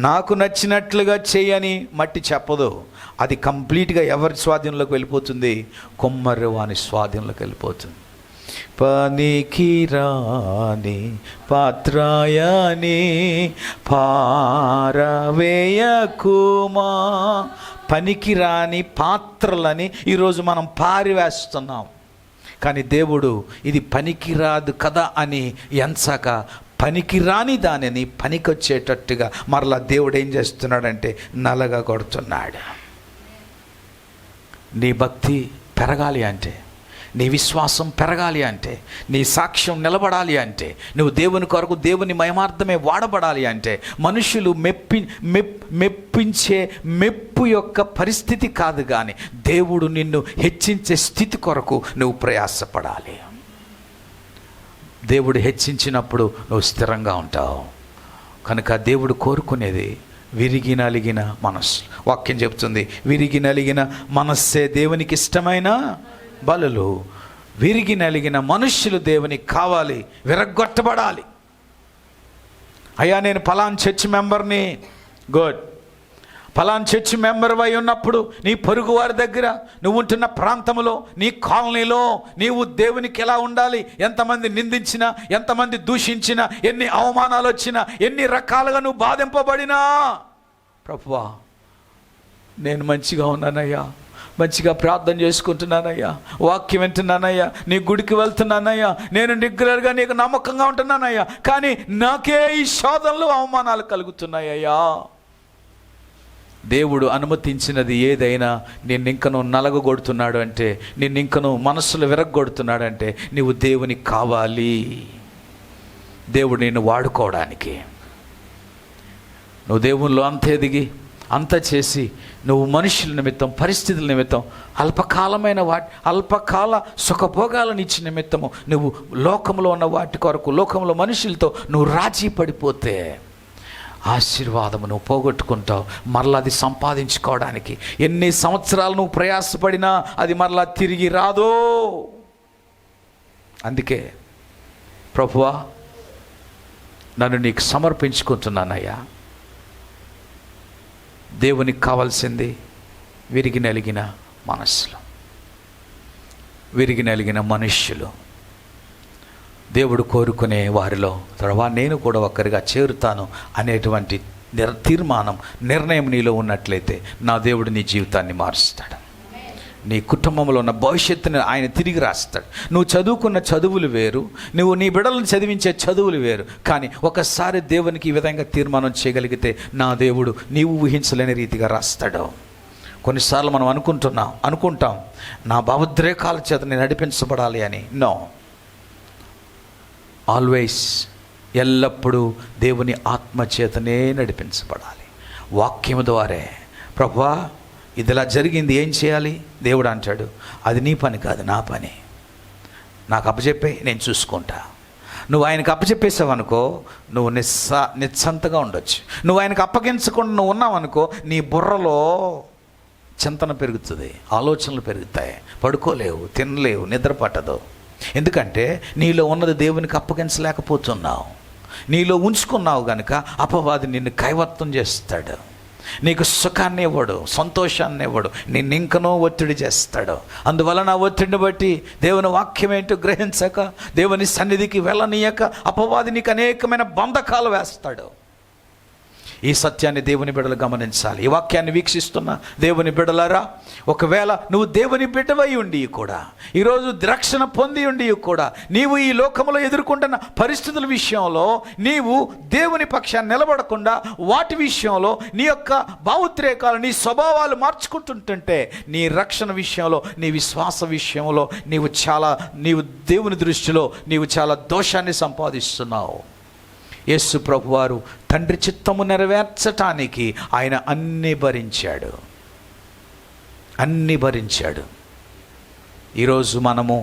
నాకు నచ్చినట్లుగా చేయని మట్టి చెప్పదు. అది కంప్లీట్గా ఎవరి స్వాధీనంలోకి వెళ్ళిపోతుంది? కొమ్మరివాని స్వాధీనంలోకి వెళ్ళిపోతుంది. పనికిరాని పాత్రయాని పారవేయకుమా. పనికిరాని పాత్రలని ఈరోజు మనం పారివేస్తున్నాం. కానీ దేవుడు ఇది పనికిరాదు కదా అని ఎంచక పనికిరాని దానిని పనికొచ్చేటట్టుగా మరలా దేవుడు ఏం చేస్తున్నాడంటే నలగగొడుతున్నాడు. నీ భక్తి పెరగాలి అంటే, నీ విశ్వాసం పెరగాలి అంటే, నీ సాక్ష్యం నిలబడాలి అంటే, నువ్వు దేవుని కొరకు దేవుని మహిమార్థమే వాడబడాలి అంటే, మనుషులు మెప్పించే మెప్పు యొక్క పరిస్థితి కాదు, కానీ దేవుడు నిన్ను హెచ్చించే స్థితి కొరకు నువ్వు ప్రయాసపడాలి. దేవుడు హెచ్చించినప్పుడు నువ్వు స్థిరంగా ఉంటావు. కనుక దేవుడు కోరుకునేది విరిగి నలిగిన మనస్సు. వాక్యం చెప్తుంది, విరిగి నలిగిన మనస్సే దేవునికి ఇష్టమైన బలులు. విరిగి నలిగిన మనుష్యులు దేవునికి కావాలి, విరగ్గొట్టబడాలి. అయ్యా నేను పలాన్ చర్చ్ మెంబర్ని, గుడ్. పలాన్ చర్చ్ మెంబర్ అయి ఉన్నప్పుడు నీ పొరుగు వారి దగ్గర, నువ్వు ఉంటున్న ప్రాంతంలో, నీ కాలనీలో నీవు దేవునికి ఎలా ఉండాలి? ఎంతమంది నిందించినా, ఎంతమంది దూషించినా, ఎన్ని అవమానాలు వచ్చినా, ఎన్ని రకాలుగా నువ్వు బాధింపబడినా, ప్రభువా నేను మంచిగా ఉన్నానయ్యా, మంచిగా ప్రార్థన చేసుకుంటున్నానయ్యా, వాక్యం వింటున్నానయ్యా, నీ గుడికి వెళ్తున్నానయ్యా, నేను రెగ్యులర్గా నీకు నమ్మకంగా ఉంటున్నానయ్యా, కానీ నాకే ఈ శోధనలు అవమానాలు కలుగుతున్నాయ్యా. దేవుడు అనుమతించినది ఏదైనా నిన్నింకను నలగొడుతున్నాడు అంటే, నిన్నింకను మనస్సులు విరగ్గొడుతున్నాడు అంటే నీవు దేవునికి కావాలి. దేవుడు నిన్ను వాడుకోవడానికి. నువ్వు దేవునిలో అంత ఎదిగి అంత చేసి నువ్వు మనుషుల నిమిత్తం, పరిస్థితుల నిమిత్తం, అల్పకాల సుఖభోగాలను ఇచ్చిన నిమిత్తము నువ్వు లోకంలో ఉన్న వాటి కొరకు, లోకంలో మనుషులతో నువ్వు రాజీ పడిపోతే ఆశీర్వాదము నువ్వు పోగొట్టుకుంటావు. మరలా అది సంపాదించుకోవడానికి ఎన్ని సంవత్సరాలు నువ్వు ప్రయాసపడినా అది మరలా తిరిగి రాదు. అందుకే ప్రభువా, నన్ను నీకు సమర్పించుకుంటున్నానయ్యా. దేవునికి కావాల్సింది విరిగి నలిగిన మనస్సులు, విరిగి నలిగిన మనుష్యులు. దేవుడు కోరుకునే వారిలో త్వరగా నేను కూడా ఒక్కరిగా చేరుతాను అనేటువంటి తీర్మానం, నిర్ణయం నీలో ఉన్నట్లయితే నా దేవుడు నీ జీవితాన్ని మారుస్తాడు. నీ కుటుంబంలో ఉన్న భవిష్యత్తుని ఆయన తిరిగి రాస్తాడు. నువ్వు చదువుకున్న చదువులు వేరు, నువ్వు నీ బిడ్డలను చదివించే చదువులు వేరు. కానీ ఒకసారి దేవునికి ఈ విధంగా తీర్మానం చేయగలిగితే నా దేవుడు నీవు ఊహించలేని రీతిగా రాస్తాడు. కొన్నిసార్లు మనం అనుకుంటాం నా భావోద్రేకాల చేత నేను నడిపించబడాలి అని. నో, ఆల్వేస్, ఎల్లప్పుడూ దేవుని ఆత్మచేతనే నడిపించబడాలి. వాక్యము ద్వారే ప్రభువా ఇది ఇలా జరిగింది, ఏం చేయాలి? దేవుడు అంటాడు, అది నీ పని కాదు, నా పని. నాకు అప్పచెప్పే, నేను చూసుకుంటా. నువ్వు ఆయనకు అప్పచెప్పేసావు అనుకో, నువ్వు నిస్సంతగా ఉండొచ్చు. నువ్వు ఆయనకు అప్పగించకుండా నువ్వు ఉన్నావనుకో, నీ బుర్రలో చింతన పెరుగుతుంది, ఆలోచనలు పెరుగుతాయి, పడుకోలేవు, తినలేవు, నిద్ర పట్టదు. ఎందుకంటే నీలో ఉన్నది దేవునికి అప్పగించలేకపోతున్నావు. నీలో ఉంచుకున్నావు గనుక అపవాది నిన్ను కైవత్వం చేస్తాడు. నీకు సుఖాన్ని ఇవ్వడు, సంతోషాన్ని ఇవ్వడు, నిన్ను ఇంకనో ఒత్తిడి చేస్తాడు. అందువలన ఆ ఒత్తిడిని బట్టి దేవుని వాక్యం ఏంటో గ్రహించక, దేవుని సన్నిధికి వెళ్ళనీయక అపవాది నీకు అనేకమైన బంధకాలు వేస్తాడు. ఈ సత్యాన్ని దేవుని బిడ్డలు గమనించాలి. ఈ వాక్యాన్ని వీక్షిస్తున్న దేవుని బిడ్డలారా, ఒకవేళ నువ్వు దేవుని బిడ్డవై ఉండి కూడా, ఈరోజు రక్షణ పొంది ఉండి కూడా, నీవు ఈ లోకంలో ఎదుర్కొంటున్న పరిస్థితుల విషయంలో నీవు దేవుని పక్షాన్ని నిలబడకుండా వాటి విషయంలో నీ యొక్క భావోద్రేకాలు, నీ స్వభావాలు మార్చుకుంటుంటే, నీ రక్షణ విషయంలో, నీ విశ్వాస విషయంలో నీవు దేవుని దృష్టిలో నీవు చాలా దోషాన్ని సంపాదిస్తున్నావు. యేసు ప్రభువారు తండ్రి చిత్తము నెరవేర్చటానికి ఆయన అన్నీ భరించాడు. ఈరోజు మనము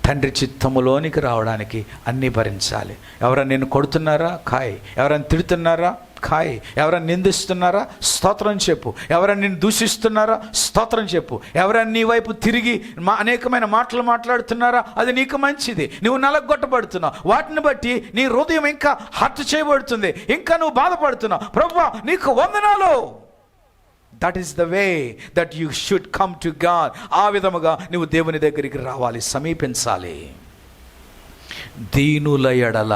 తండ్రి చిత్తములోనికి రావడానికి అన్నీ భరించాలి. ఎవరైనా నిన్ను కొడుతున్నారా? కాయ్. ఎవరైనా తిడుతున్నారా? కాయ్. ఎవరైనా నిందిస్తున్నారా? స్తోత్రం చెప్పు. ఎవరైనా నిన్ను దూషిస్తున్నారా? స్తోత్రం చెప్పు. ఎవరైనా నీ వైపు తిరిగి అనేకమైన మాటలు మాట్లాడుతున్నారా? అది నీకు మంచిది. నువ్వు నలగొట్టబడుతున్నావు, వాటిని బట్టి నీ హృదయం ఇంకా హర్ట్ చేయబడుతుంది, ఇంకా నువ్వు బాధపడుతున్నావు. ప్రభువా నీకు వందనాలు. That is the way that you should come to God. ఆ విధముగా నువ్వు దేవుని దగ్గరికి రావాలి, సమీపించాలి. దీనుల ఎడల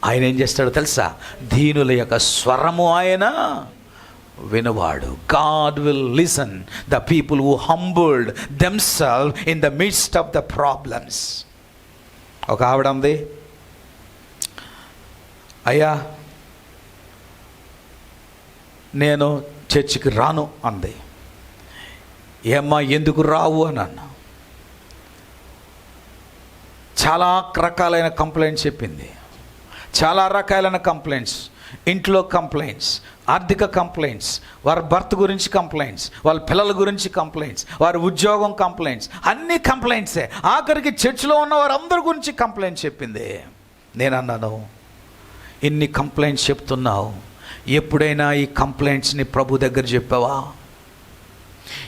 ఆయన ఏం చేస్తాడో తెలుసా? దీనుల యొక్క స్వరము ఆయన వినువాడు. God will listen the people who humbled themselves in the midst of the problems. ఒక ఆవిడ ఉంది, అయ్యా నేను చర్చికి రాను అంది. ఏమ్మా ఎందుకు రావు అని అన్నా. చాలా రకాలైన కంప్లైంట్స్ చెప్పింది. చాలా రకాలైన కంప్లైంట్స్, ఇంట్లో కంప్లైంట్స్, ఆర్థిక కంప్లైంట్స్, వారి భర్త గురించి కంప్లైంట్స్, వాళ్ళ పిల్లల గురించి కంప్లైంట్స్, వారి ఉద్యోగం కంప్లైంట్స్, అన్ని కంప్లైంట్సే. ఆఖరికి చర్చిలో ఉన్న వారందరి గురించి కంప్లైంట్స్ చెప్పింది. నేను అన్నాను, ఇన్ని కంప్లైంట్స్ చెప్తున్నావు, ఎప్పుడైనా ఈ కంప్లైంట్స్ని ప్రభు దగ్గర చెప్పావా?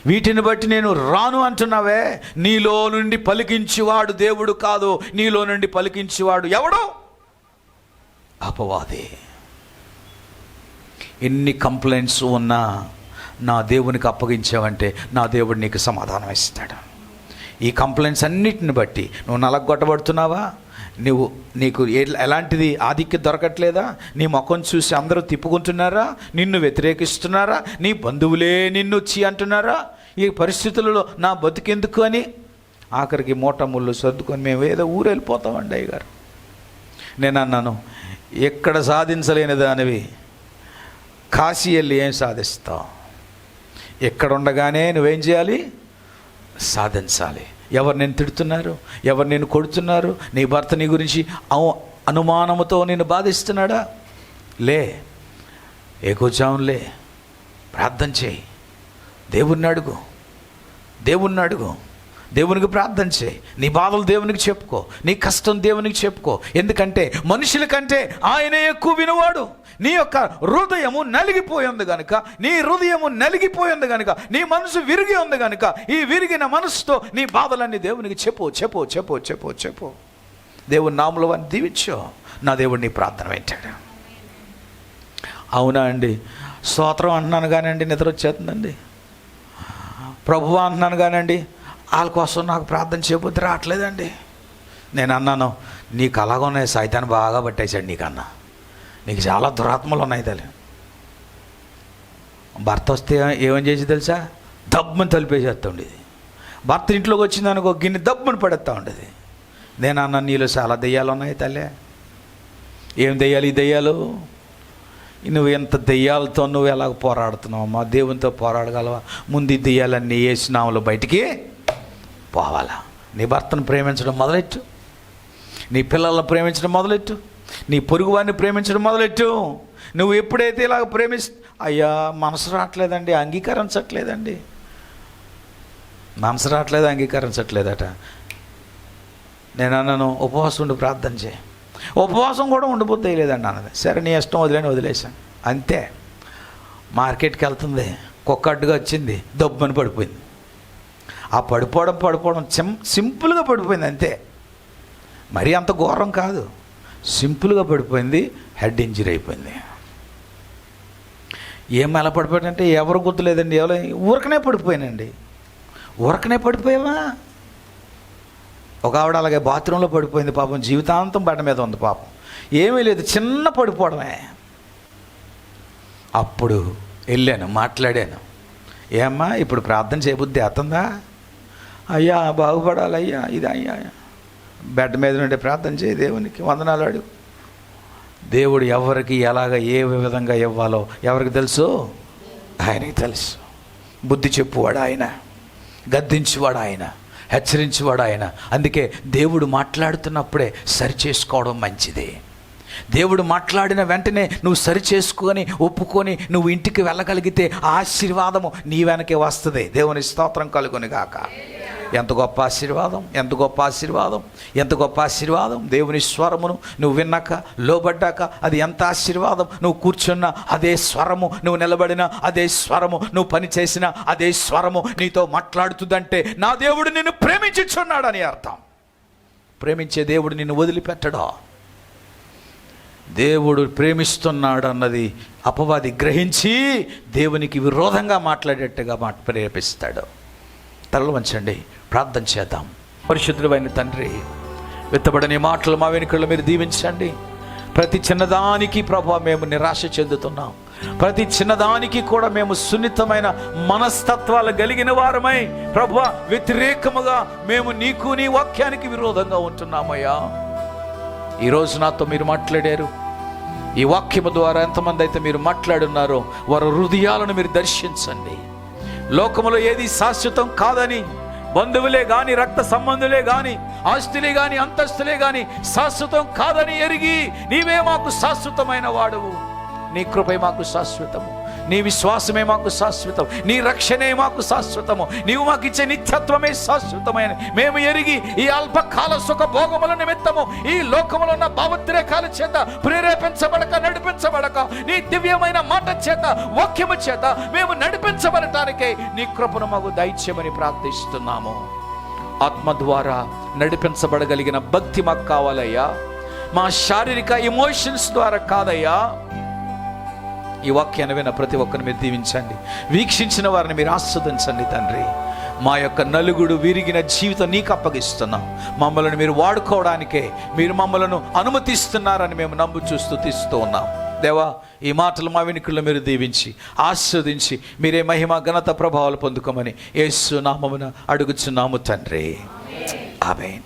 వీటిని బట్టి నేను రాను అంటున్నావే. నీలో నుండి పలికించేవాడు దేవుడు కాదు, నీలో నుండి పలికించేవాడు ఎవడో? అపవాది. ఎన్ని కంప్లైంట్స్ ఉన్నా నా దేవునికి అప్పగించావంటే నా దేవుడు నీకు సమాధానం ఇస్తాడు. ఈ కంప్లైంట్స్ అన్నిటిని బట్టి నువ్వు నలగొట్టబడుతున్నావా? నీకు ఎలాంటిది ఆధిక్యత దొరకట్లేదా? నీ ముఖం చూసి అందరూ తిప్పుకుంటున్నారా? నిన్ను వ్యతిరేకిస్తున్నారా? నీ బంధువులే నిన్ను వచ్చి అంటున్నారా? ఈ పరిస్థితులలో నా బతుకెందుకు అని ఆఖరికి మూట ముళ్ళు సర్దుకొని మేము ఏదో ఊరు వెళ్ళిపోతామండి అయ్యగారు. నేను అన్నాను, ఎక్కడ సాధించలేని దానివి కాశీ వెళ్ళి ఏం సాధిస్తావు? ఎక్కడ ఉండగానే నువ్వేం చేయాలి? సాధించాలి. ఎవరు నేను తిడుతున్నారు? ఎవరు నేను కొడుతున్నారు? నీ భర్త నీ గురించి అనుమానముతో నేను బాధిస్తున్నాడా? లే, ఏకోజాములే, ప్రార్థన చేయి, దేవుణ్ణి అడుగు. దేవునికి ప్రార్థన చేయి, నీ బాధలు దేవునికి చెప్పుకో, నీ కష్టం దేవునికి చెప్పుకో. ఎందుకంటే మనుషుల కంటే ఆయన ఎక్కువ వినువాడు. నీ యొక్క హృదయము నలిగిపోయింది కనుక, నీ హృదయము నలిగిపోయింది కనుక, నీ మనసు విరిగి ఉంది కనుక, ఈ విరిగిన మనసుతో నీ బాధలన్నీ దేవునికి చెప్పు చెప్పు చెప్పు చెప్పు చెప్పు. దేవుని నామములో వారిని దీవించు. నా దేవుడు నీ ప్రార్థన వింటాడు. అవునా అండి, స్తోత్రం అంటున్నాను కానండి నిద్ర వచ్చేస్తుందండి, ప్రభువా అంటున్నాను కానండి వాళ్ళ కోసం నాకు ప్రార్థన చేయబుద్ధి రావట్లేదండి. నేను అన్నాను, నీకు అలాగ ఉన్నాయి, సైతాన్ని బాగా పట్టేశాడు నీకన్నా, నీకు చాలా దురాత్మలు ఉన్నాయి తల్లి. భర్త వస్తే ఏమని చేసి తెలుసా, దబ్బని తలిపేసేస్తూ ఉండేది. భర్త ఇంట్లోకి వచ్చిందనుకో గిన్నె దబ్బని పడేస్తూ ఉండేది. నేను అన్నాను, నీలో చాలా దెయ్యాలు ఉన్నాయి తల్లి. ఏం దెయ్యాలు ఈ దెయ్యాలు? నువ్వు ఎంత దెయ్యాలతో నువ్వు ఎలాగ పోరాడుతున్నావు అమ్మా? దేవునితో పోరాడగలవా? ముందు ఈ దెయ్యాలన్నీ వేసినాములు బయటికి పోవాలా. నీ భర్తను ప్రేమించడం మొదలెట్టు, నీ పిల్లలను ప్రేమించడం మొదలెట్టు, నీ పొరుగు వారిని ప్రేమించడం మొదలెట్టు. నువ్వు ఎప్పుడైతే ఇలాగ అయ్యా మనసు రావట్లేదండి, అంగీకరించట్లేదండి, మనసు రావట్లేదు, అంగీకరించట్లేదట. నేను అన్నాను, ఉపవాసం ఉండి ప్రార్థన చేయి. ఉపవాసం కూడా ఉండబుద్ధి లేదండి అన్నది. సరే నీ ఇష్టం వదిలేసాను అంతే. మార్కెట్కి వెళ్తుంది, కుక్క అడ్డుగా వచ్చింది, దబ్బని పడిపోయింది. ఆ పడిపోవడం సింపుల్గా పడిపోయింది అంతే, మరీ అంత ఘోరం కాదు, సింపుల్గా పడిపోయింది, హెడ్ ఇంజరీ అయిపోయింది. ఏం ఎలా పడిపోయాడంటే ఎవరు గుర్తులేదండి, ఎవరో ఊరకనే పడిపోయానండి. ఊరకనే పడిపోయావా? ఒక ఆవిడ అలాగే బాత్రూంలో పడిపోయింది పాపం, జీవితాంతం బట్ట మీద ఉంది పాపం, ఏమీ లేదు, చిన్న పడిపోవడమే. అప్పుడు వెళ్ళాను, మాట్లాడాను, ఏమ్మా ఇప్పుడు ప్రార్థన చేయబుద్ధి అవుతుందా? అయ్యా బాగుపడాలి అయ్యా, ఇది అయ్యా, బెడ్ మీద నుండి ప్రార్థన చేయి, దేవునికి వందనాలు అడుగు. దేవుడు ఎవరికి ఎలాగ ఏ విధంగా ఇవ్వాలో ఎవరికి తెలుసు? ఆయనకి తెలుసు. బుద్ధి చెప్పువాడు ఆయన, గద్దించువాడు ఆయన, హెచ్చరించేవాడు ఆయన. అందుకే దేవుడు మాట్లాడుతున్నప్పుడే సరి చేసుకోవడం మంచిది. దేవుడు మాట్లాడిన వెంటనే నువ్వు సరి చేసుకొని ఒప్పుకొని నువ్వు ఇంటికి వెళ్ళగలిగితే ఆశీర్వాదము నీ వెనకే వస్తుంది. దేవుని స్తోత్రం కలుగును గాక. ఎంత గొప్ప ఆశీర్వాదం, ఎంత గొప్ప ఆశీర్వాదం, ఎంత గొప్ప ఆశీర్వాదం. దేవుని స్వరమును నువ్వు విన్నాక, లోబడ్డాక అది ఎంత ఆశీర్వాదం. నువ్వు కూర్చున్న అదే స్వరము, నువ్వు నిలబడిన అదే స్వరము, నువ్వు పని చేసిన అదే స్వరము నీతో మాట్లాడుతుందంటే నా దేవుడు నిన్ను ప్రేమించుచున్నాడని అర్థం. ప్రేమించే దేవుడు నిన్ను వదిలిపెట్టడా? దేవుడు ప్రేమిస్తున్నాడు అన్నది అపవాది గ్రహించి దేవునికి విరోధంగా మాట్లాడేట్టుగా ప్రేరేపిస్తాడు. తలలు వంచండి, ప్రార్థన చేద్దాం. పరిశుద్ధుడైన తండ్రి, విత్తబడని మాటలు మా వెనుకల్లో మీరు దీవించండి. ప్రతి చిన్నదానికి ప్రభువా మేము నిరాశ చెందుతున్నాం. ప్రతి చిన్నదానికి కూడా మేము సున్నితమైన మనస్తత్వాలు కలిగిన వారమై ప్రభువా వ్యతిరేకముగా మేము నీకు నీ వాక్యానికి విరోధంగా ఉంటున్నామయ్యా. ఈరోజు నాతో మీరు మాట్లాడారు. ఈ వాక్యము ద్వారా ఎంతమంది అయితే మీరు మాట్లాడున్నారో వారి హృదయాలను మీరు దర్శించండి. లోకములో ఏది శాశ్వతం కాదని, బంధువులే గాని, రక్త సంబంధులే గాని, ఆస్తులే గాని, అంతస్తులే గాని శాశ్వతం కాదని ఎరిగి నీవే మాకు శాశ్వతమైన వాడువు. నీ కృపే మాకు శాశ్వతము, నీ విశ్వాసమే మాకు శాశ్వతం, నీ రక్షణే మాకు శాశ్వతము, నీవు మాకు ఇచ్చే నిత్యత్వమే శాశ్వతమైన మేము ఎరిగి ఈ అల్పకాల సుఖ భోగముల నిమిత్తము ఈ లోకములో ఉన్న భావోద్రేకాల చేత ప్రేరేపించబడక, నడిపించబడక, నీ దివ్యమైన మాట చేత, వాక్యము చేత మేము నడిపించబడటానికే నీ కృపను మాకు దయచేయమని ప్రార్థిస్తున్నాము. ఆత్మ ద్వారా నడిపించబడగలిగిన భక్తి మాకు కావాలయ్యా. మా శారీరక ఎమోషన్స్ ద్వారా కాదయ్యా. ఈ వాక్యాన్ని విన్న ప్రతి ఒక్కరిని మీరు దీవించండి. వీక్షించిన వారిని మీరు ఆస్వాదించండి తండ్రి. మా యొక్క నలుగుడు విరిగిన జీవితం నీకు అప్పగిస్తున్నాం. మమ్మల్ని మీరు వాడుకోవడానికే మీరు మమ్మలను అనుమతిస్తున్నారని మేము నమ్ముచూ స్తుతిస్తూ ఉన్నాం. దేవా, ఈ మాటలు మా వెనుకల్లో మీరు దీవించి ఆస్వాదించి మీరే మహిమ ఘనత ప్రభావాలు పొందుకోమని యేసు నామమున అడుగుచున్నాము తండ్రి. ఆమేన్.